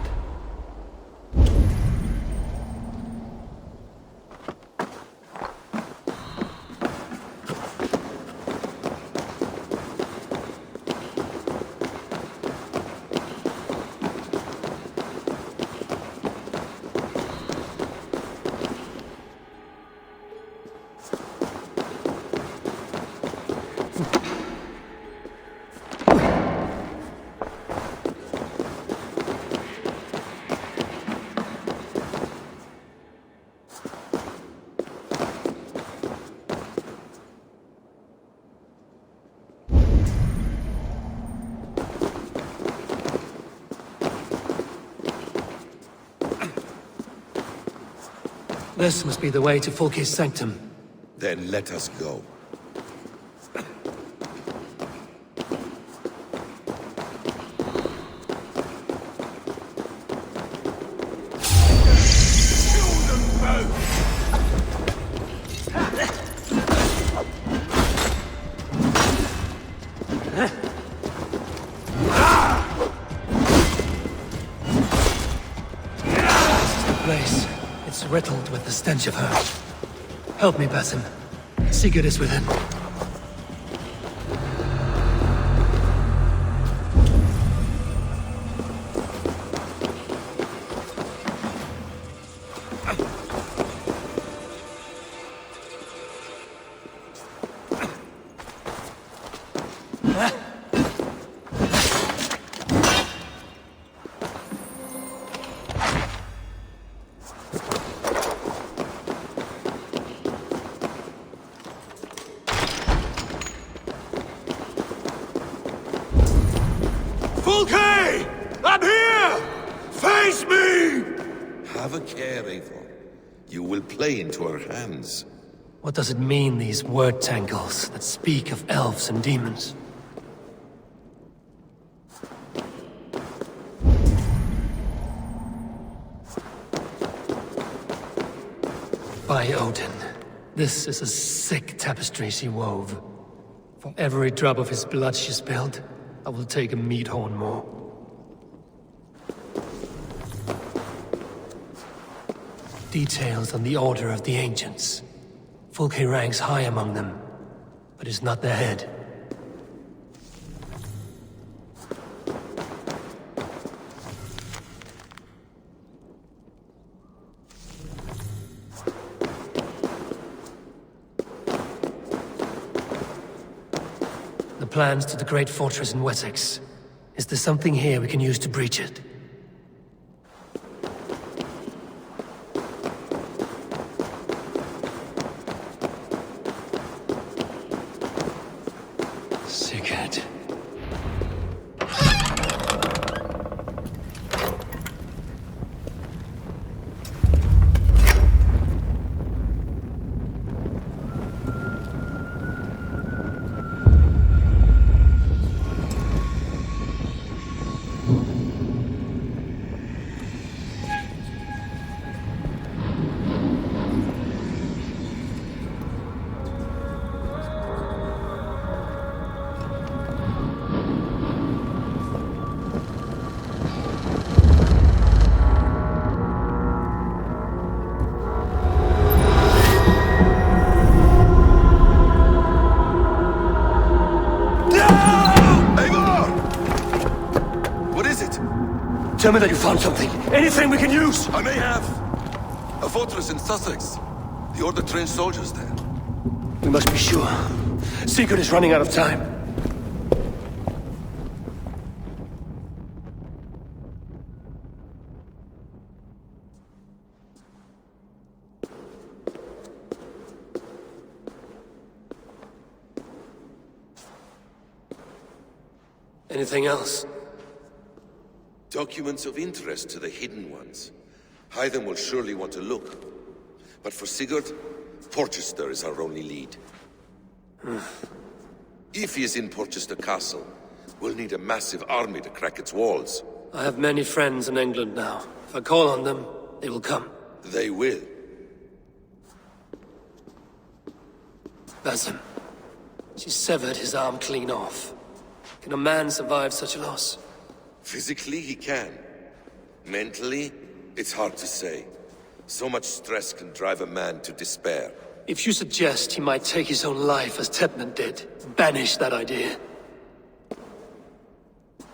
This must be the way to Fulke's sanctum. Then let us go. Place. It's riddled with the stench of her. Help me, Basim. Sigurd is within. Fulke! I'm here! Face me! Have a care, Eivor. You will play into our hands. What does it mean, these word tangles that speak of elves and demons? By Odin, this is a sick tapestry she wove. For every drop of his blood she spilled, I will take a meat horn more. Details on the Order of the Ancients. Fulke ranks high among them, but is not their head. The plans to the great fortress in Wessex. Is there something here we can use to breach it? Sigurd. Tell me that you found something. Anything we can use! I may have. A fortress in Sussex. The Order trained soldiers there. We must be sure. Sigurd is running out of time. Anything else? Documents of interest to the Hidden Ones. Hyden will surely want to look. But for Sigurd, Porchester is our only lead. If he is in Porchester Castle, we'll need a massive army to crack its walls. I have many friends in England now. If I call on them, they will come. They will. Basim. She severed his arm clean off. Can a man survive such a loss? Physically, he can. Mentally, it's hard to say. So much stress can drive a man to despair. If you suggest he might take his own life as Tedman did, banish that idea.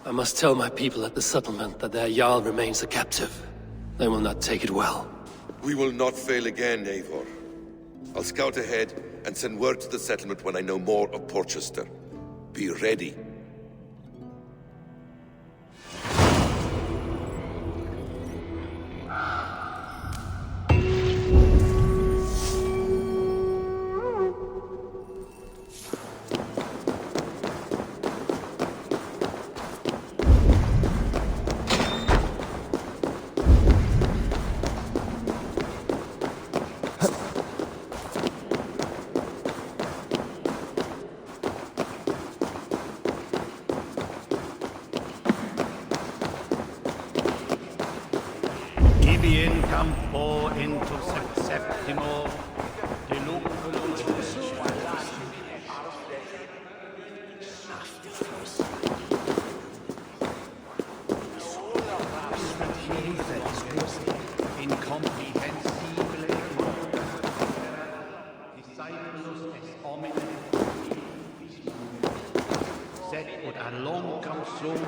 I must tell my people at the settlement that their Jarl remains a captive. They will not take it well. We will not fail again, Eivor. I'll scout ahead and send word to the settlement when I know more of Porchester. Be ready. Sibi in campo into septimo, de luculo. Incomprehensibile. Discipulus est hominem. Sed ut a long causum.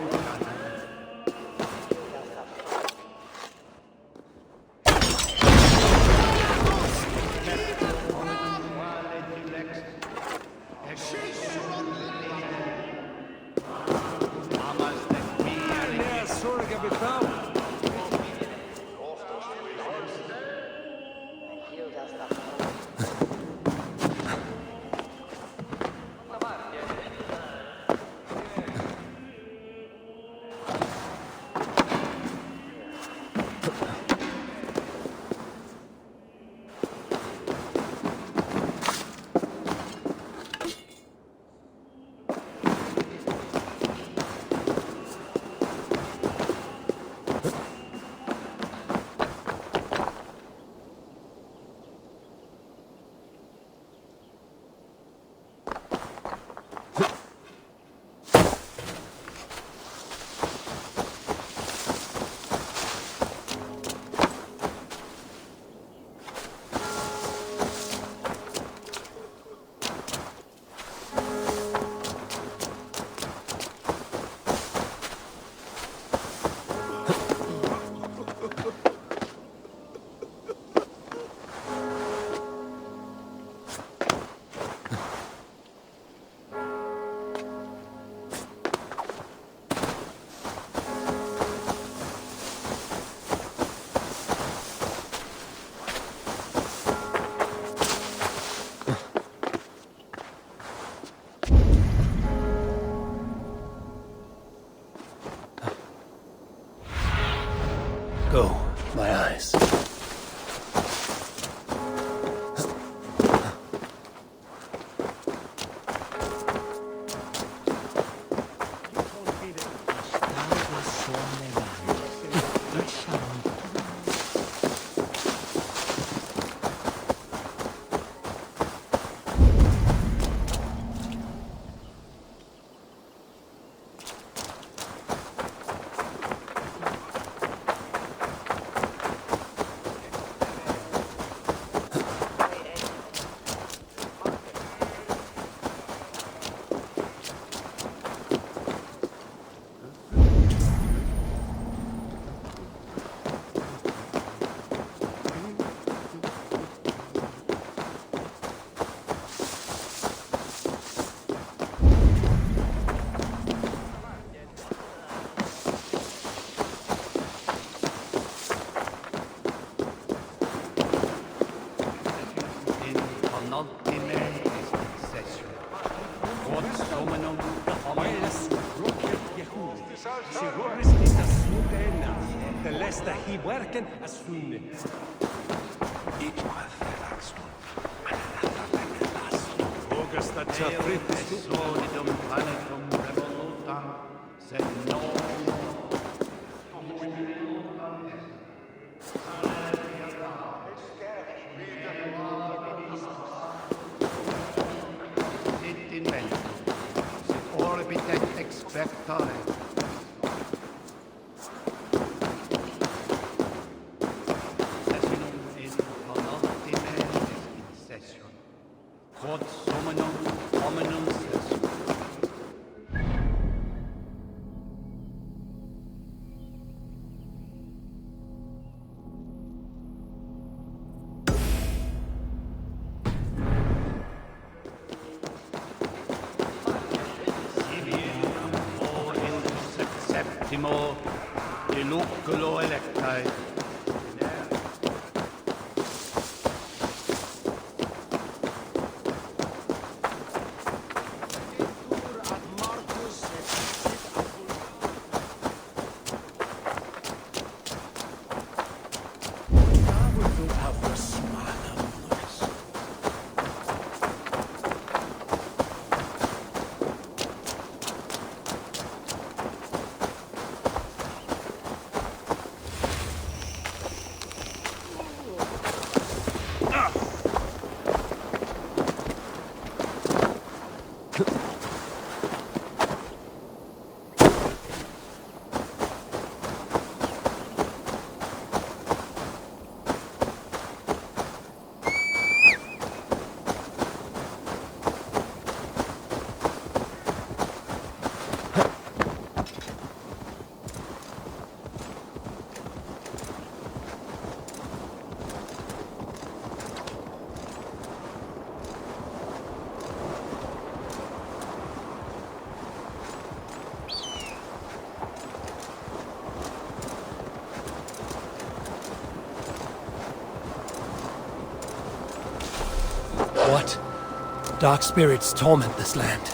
Go, my eyes. Solidum planetum revolutam, sed sit inventum, sit orbitet expectare. Sessionum in penultime in session. Quod summum hominum session. Septimo, de luculo electae. Dark spirits torment this land.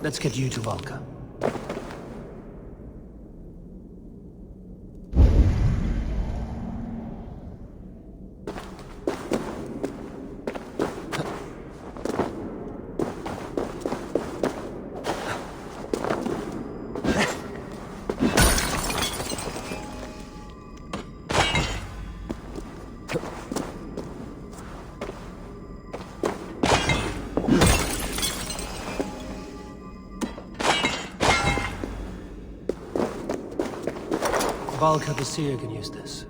Let's get you to Valka. Valka the Seer can use this.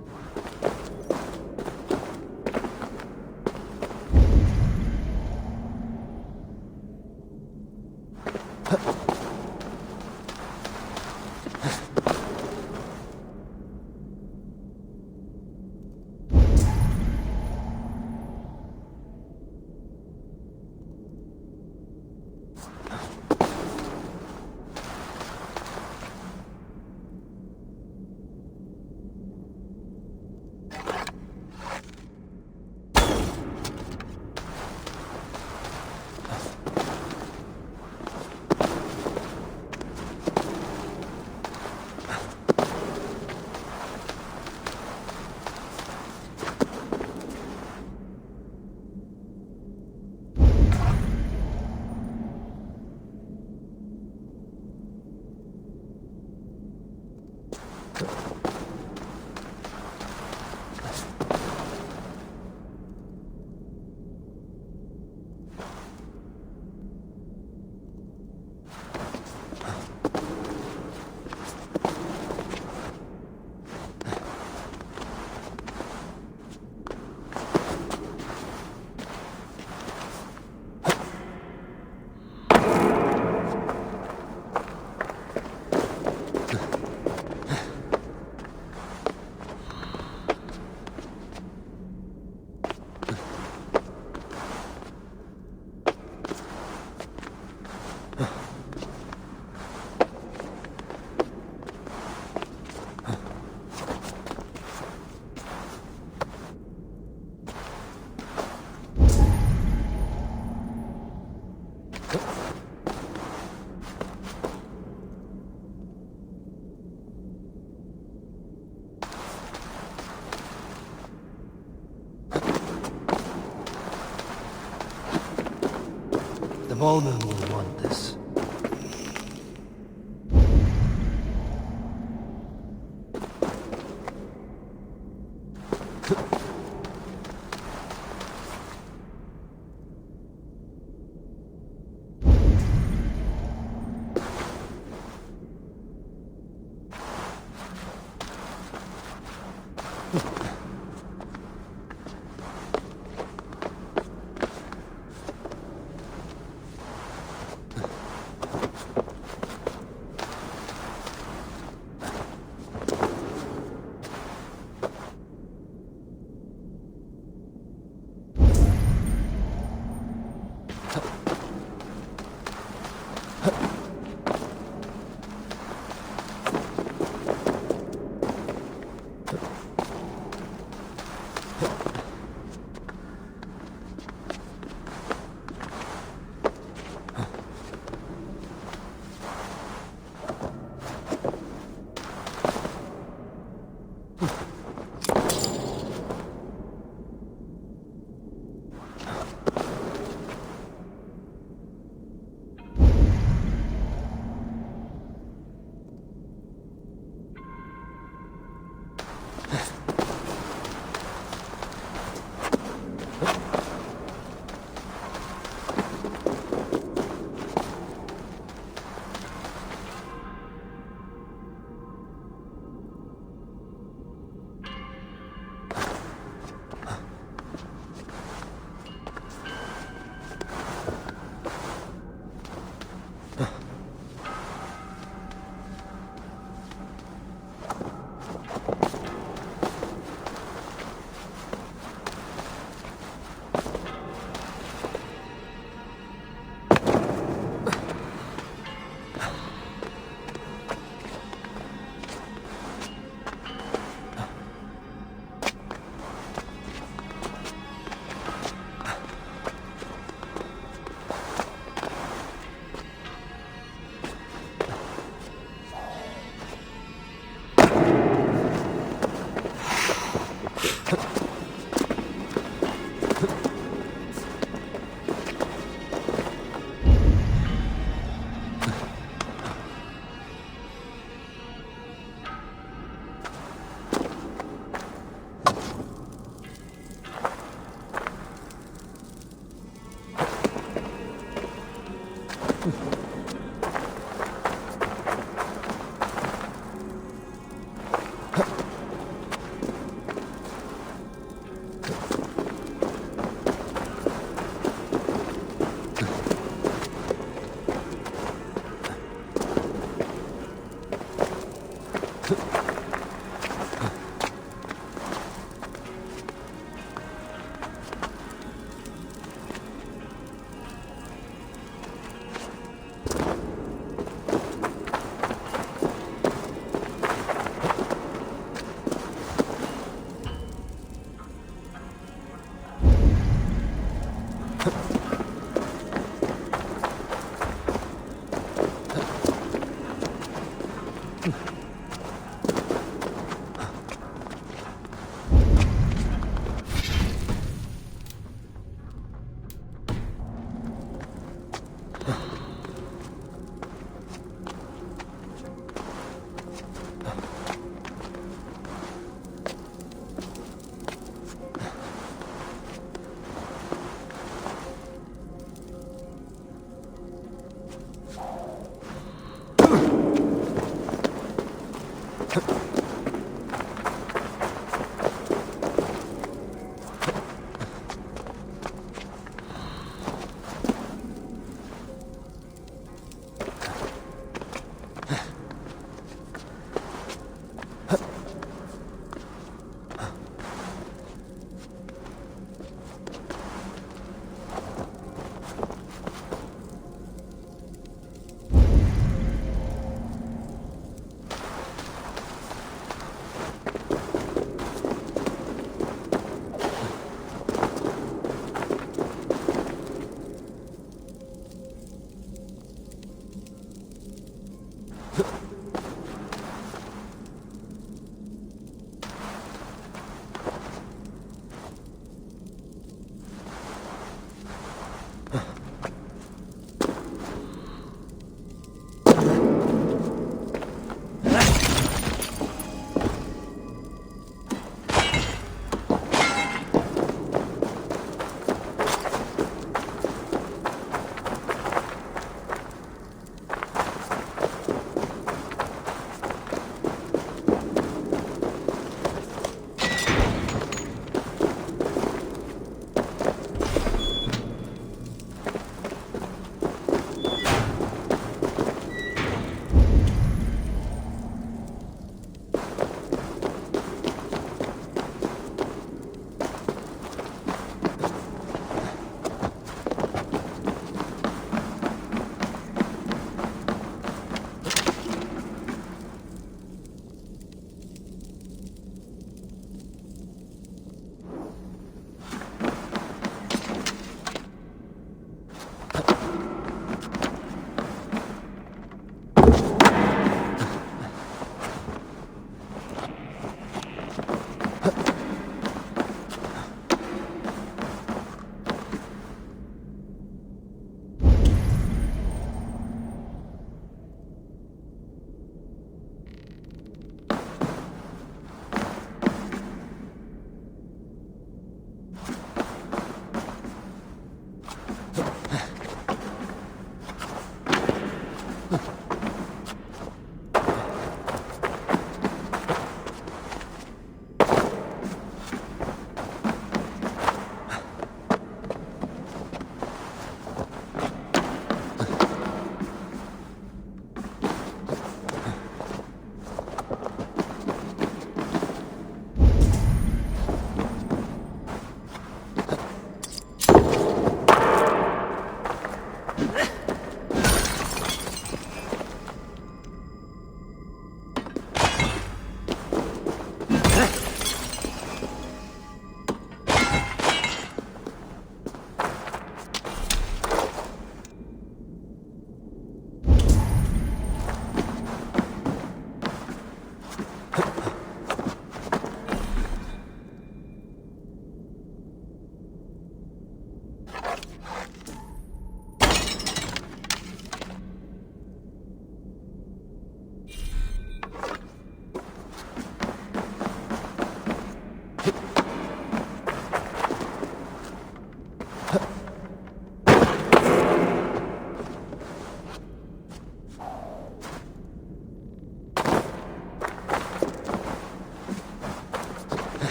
ballroom will want this.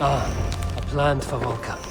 Ah, a plan for Volca.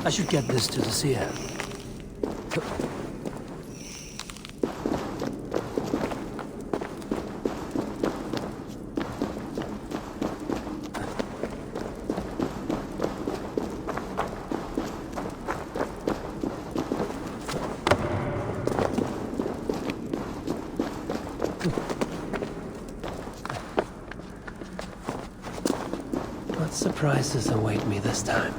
I should get this to the seer. What surprises await me this time?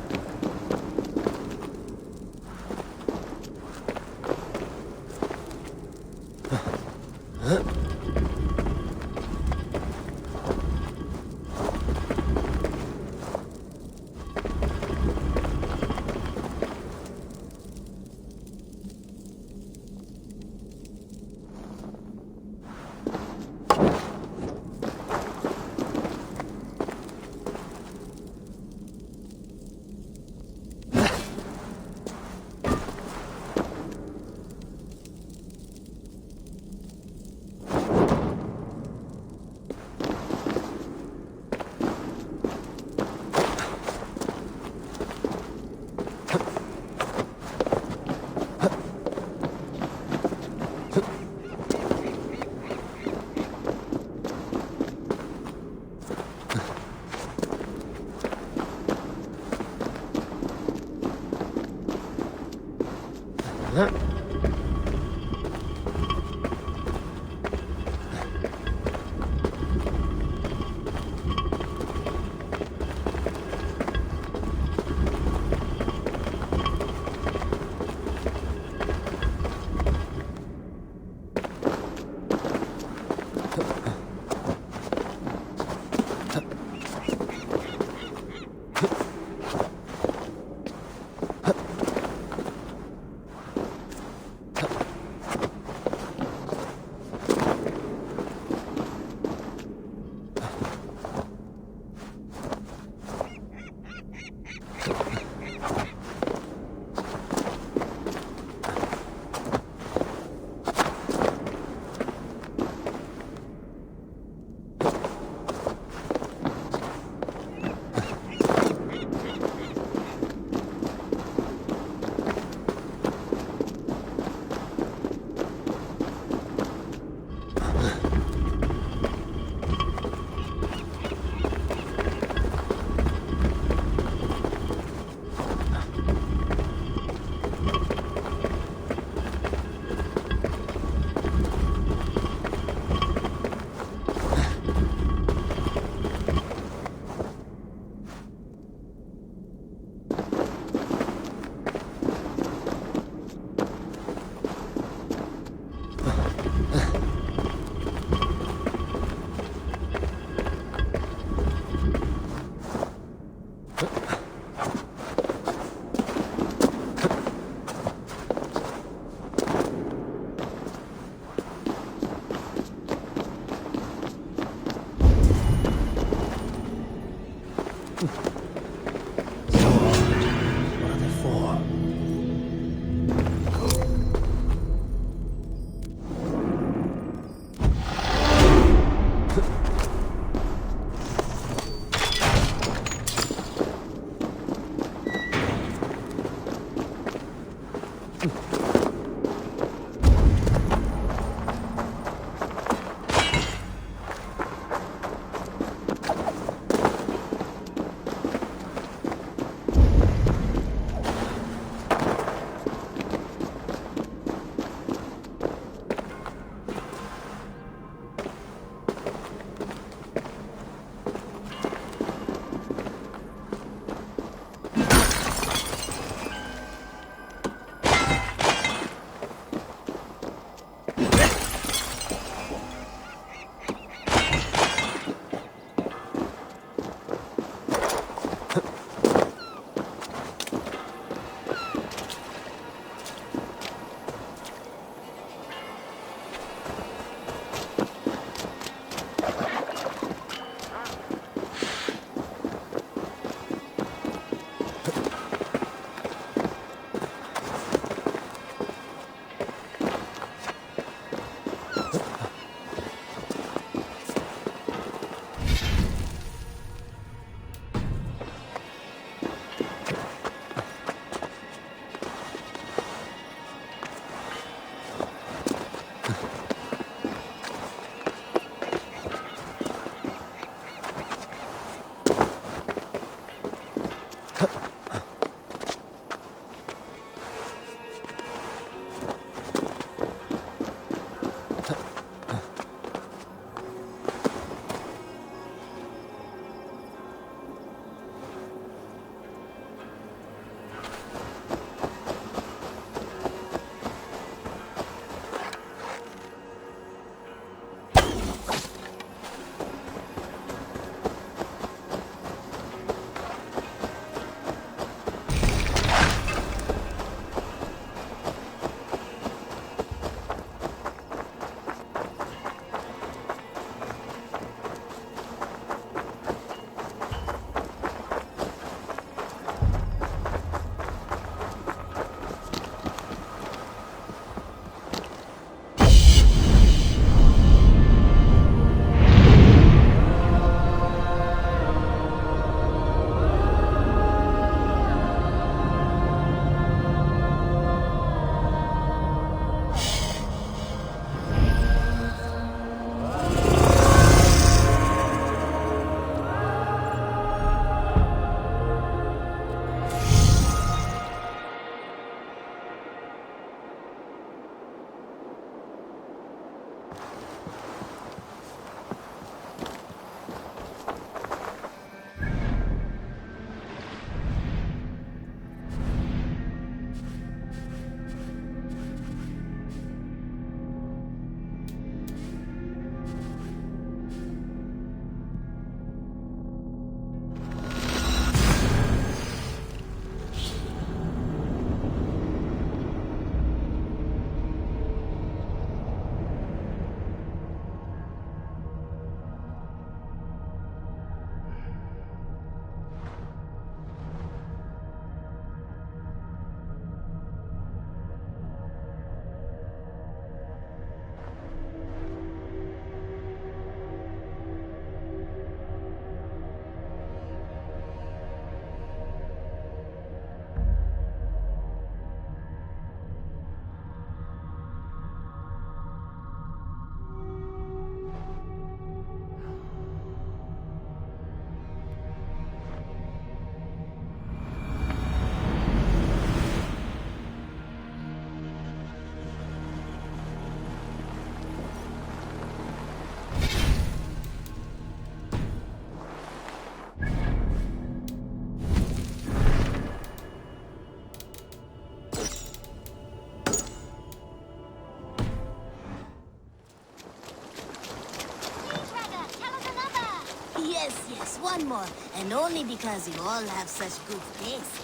Yes, one more. And only because you all have such good taste.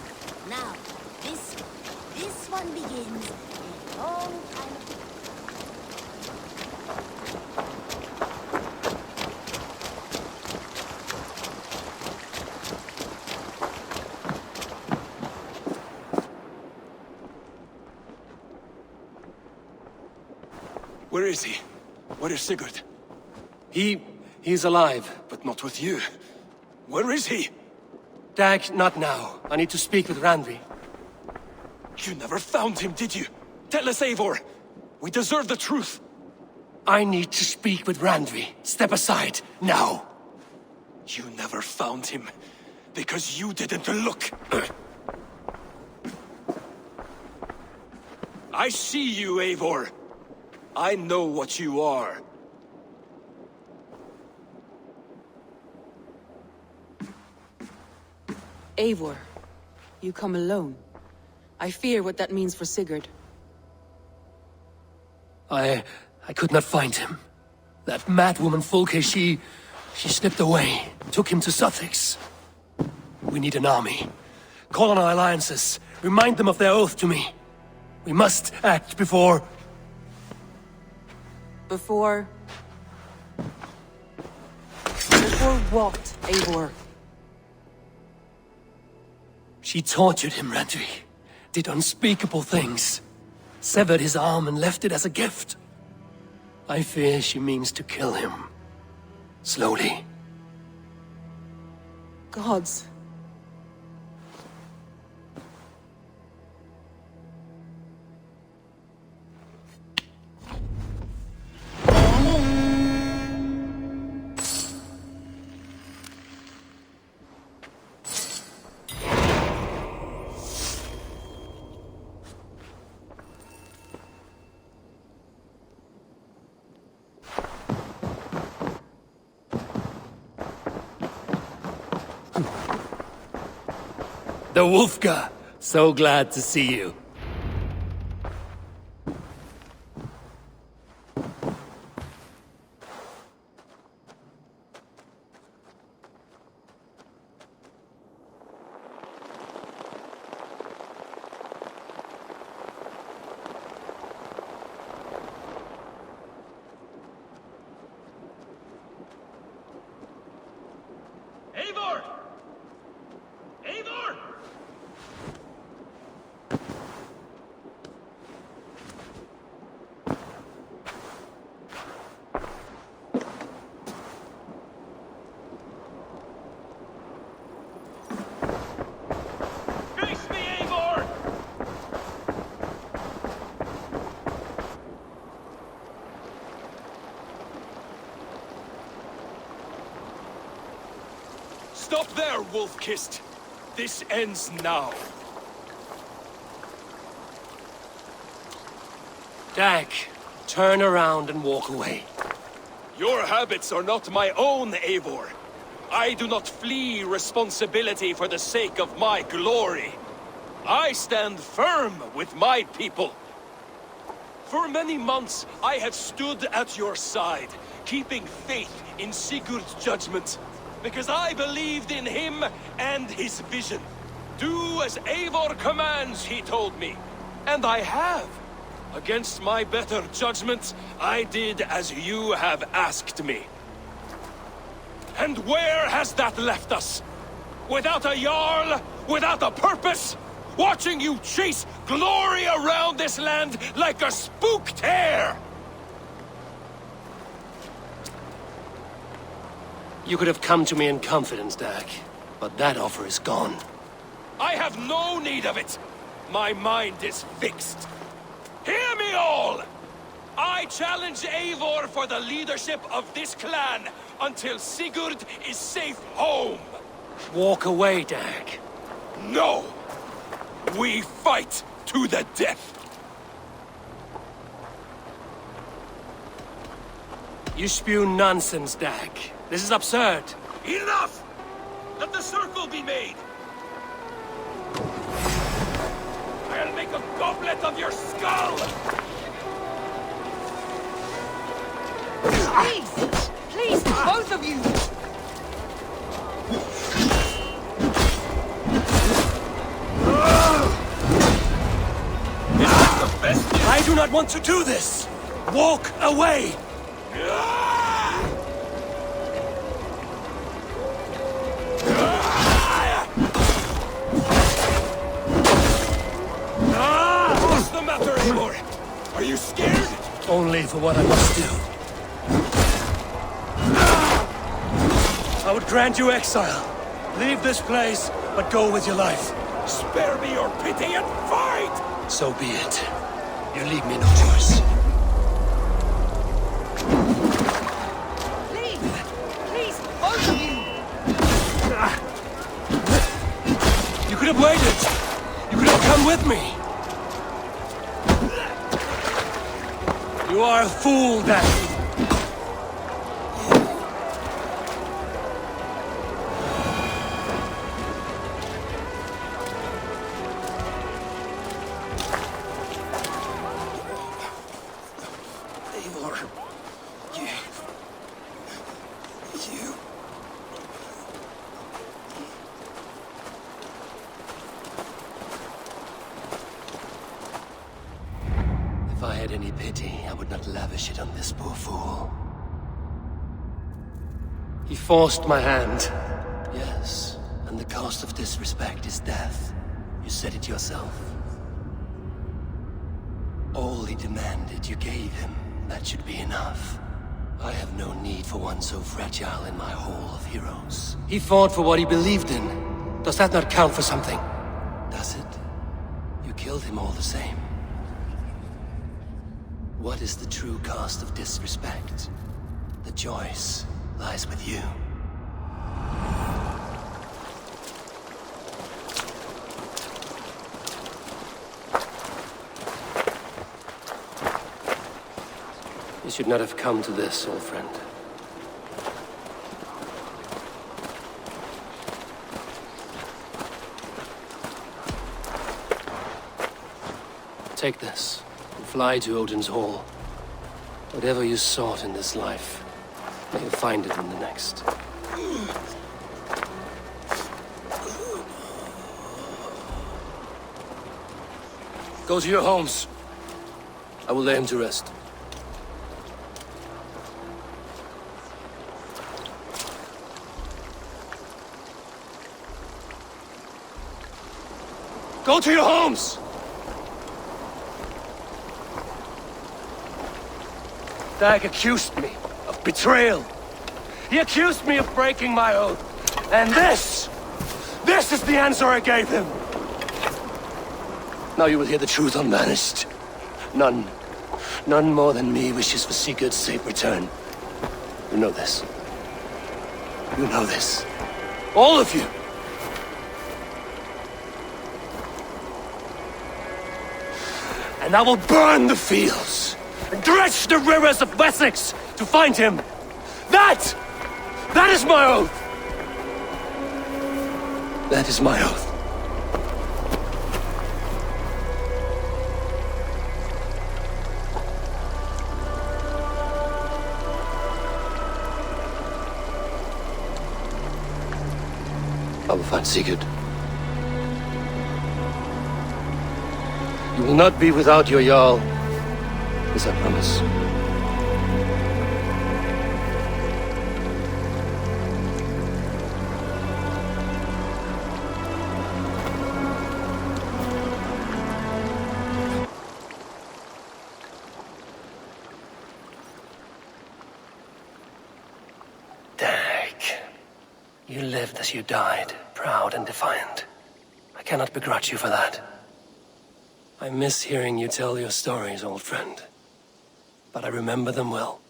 Now, this one begins a long time ago. Where is he? Where is Sigurd? He's alive. But not with you. Where is he? Dag, not now. I need to speak with Randvi. You never found him, did you? Tell us, Eivor! We deserve the truth! I need to speak with Randvi. Step aside, now! You never found him, because you didn't look. I see you, Eivor. I know what you are. Eivor, you come alone. I fear what that means for Sigurd. I could not find him. That madwoman Fulke, she slipped away, took him to Sussex. We need an army. Call on our alliances. Remind them of their oath to me. We must act before... Before what, Eivor? She tortured him, Randvi. Did unspeakable things. Severed his arm and left it as a gift. I fear she means to kill him. Slowly. Gods. The Wolfka! So glad to see you. Eivor! Eivor! Face me, Eivor! Stop there, Wolf-Kissed! This ends now. Dag, Turn around and walk away. Your habits are not my own, Eivor. I do not flee responsibility for the sake of my glory. I stand firm with my people. For many months, I have stood at your side, keeping faith in Sigurd's judgment, because I believed in him and his vision. Do as Eivor commands, he told me. And I have. Against my better judgment, I did as you have asked me. And where has that left us? Without a Jarl? Without a purpose? Watching you chase glory around this land like a spooked hare! You could have come to me in confidence, Dag, but that offer is gone. I have no need of it! My mind is fixed. Hear me all! I challenge Eivor for the leadership of this clan until Sigurd is safe home! Walk away, Dag. No! We fight to the death! You spew nonsense, Dag. This is absurd. Enough! Let the circle be made! I'll make a goblet of your skull! Please! Please, both of you! I do not want to do this! Walk away! What's the matter, Eivor? Are you scared? Only for what I must do. I would grant you exile. Leave this place, but go with your life. Spare me your pity and fight! So be it. You leave me no choice. Please! Please, both of you! You could have waited. You could have come with me. You are a fool, Dag. If I had any pity, I would not lavish it on this poor fool. He forced my hand. Yes, and the cost of disrespect is death. You said it yourself. All he demanded, you gave him. That should be enough. I have no need for one so fragile in my hall of heroes. He fought for what he believed in. Does that not count for something? Does it? You killed him all the same. What is the true cost of disrespect? The choice lies with you. You should not have come to this, old friend. Take this. Fly to Odin's Hall. Whatever you sought in this life, may you find it in the next. Go to your homes. I will lay him to rest. Go to your homes! Dag accused me of betrayal. He accused me of breaking my oath. And this is the answer I gave him. Now you will hear the truth unbanished. None more than me wishes for Sigurd's safe return. You know this. You know this. All of you. And I will burn the fields and dredge the rivers of Wessex to find him. That is my oath! That is my oath. I will find Sigurd. You will not be without your Jarl. This I promise. You lived as you died, proud and defiant. I cannot begrudge you for that. I miss hearing you tell your stories, old friend. But I remember them well.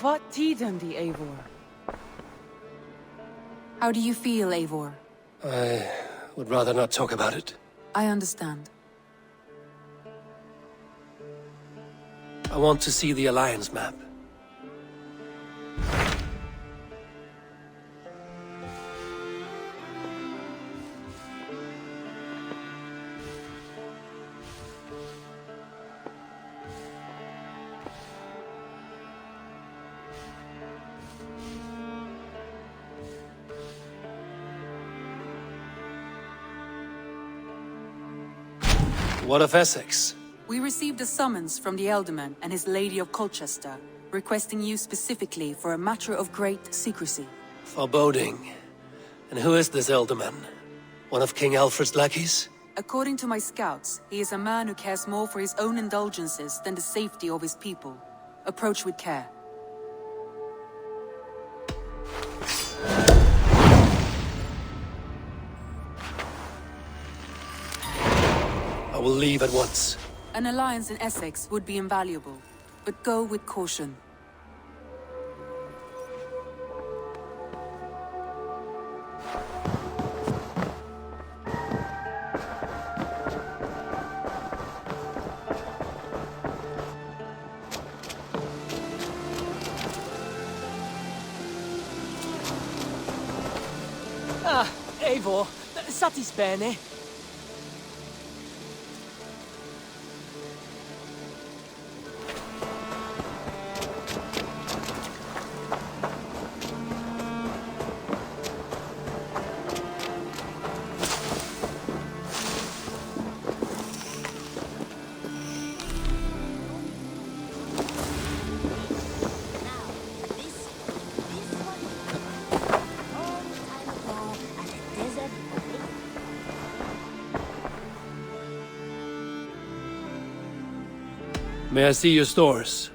What tiden the Eivor? How do you feel, Eivor? I would rather not talk about it. I understand. I want to see the Alliance map. What of Essex? We received a summons from the Elderman and his Lady of Colchester, requesting you specifically for a matter of great secrecy. Foreboding. And who is this Elderman? One of King Alfred's lackeys? According to my scouts, he is a man who cares more for his own indulgences than the safety of his people. Approach with care. I will leave at once. An alliance in Essex would be invaluable, but go with caution. Ah, Eivor, satis bene. May I see your stores?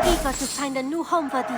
Eager to find a new home for these.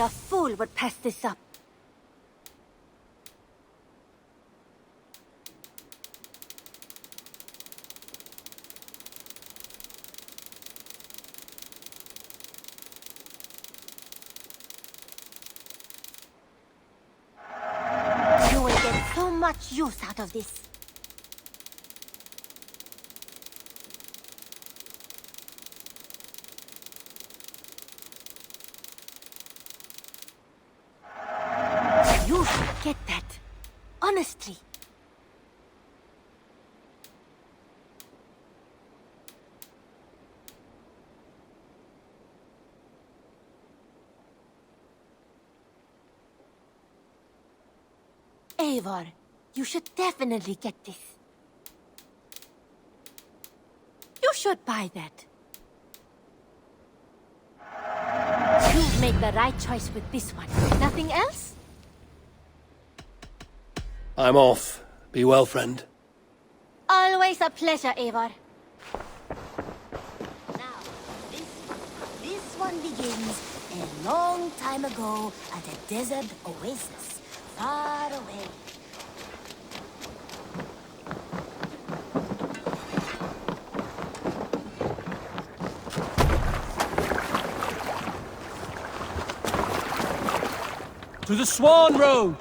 Only a fool would pass this up. You will get so much use out of this. You should get that. Honestly. Eivor, you should definitely get this. You should buy that. You've made the right choice with this one. Nothing else? I'm off. Be well, friend. Always a pleasure, Eivor. Now, this one begins a long time ago at a desert oasis, far away. To the Swan Road!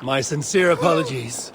My sincere apologies.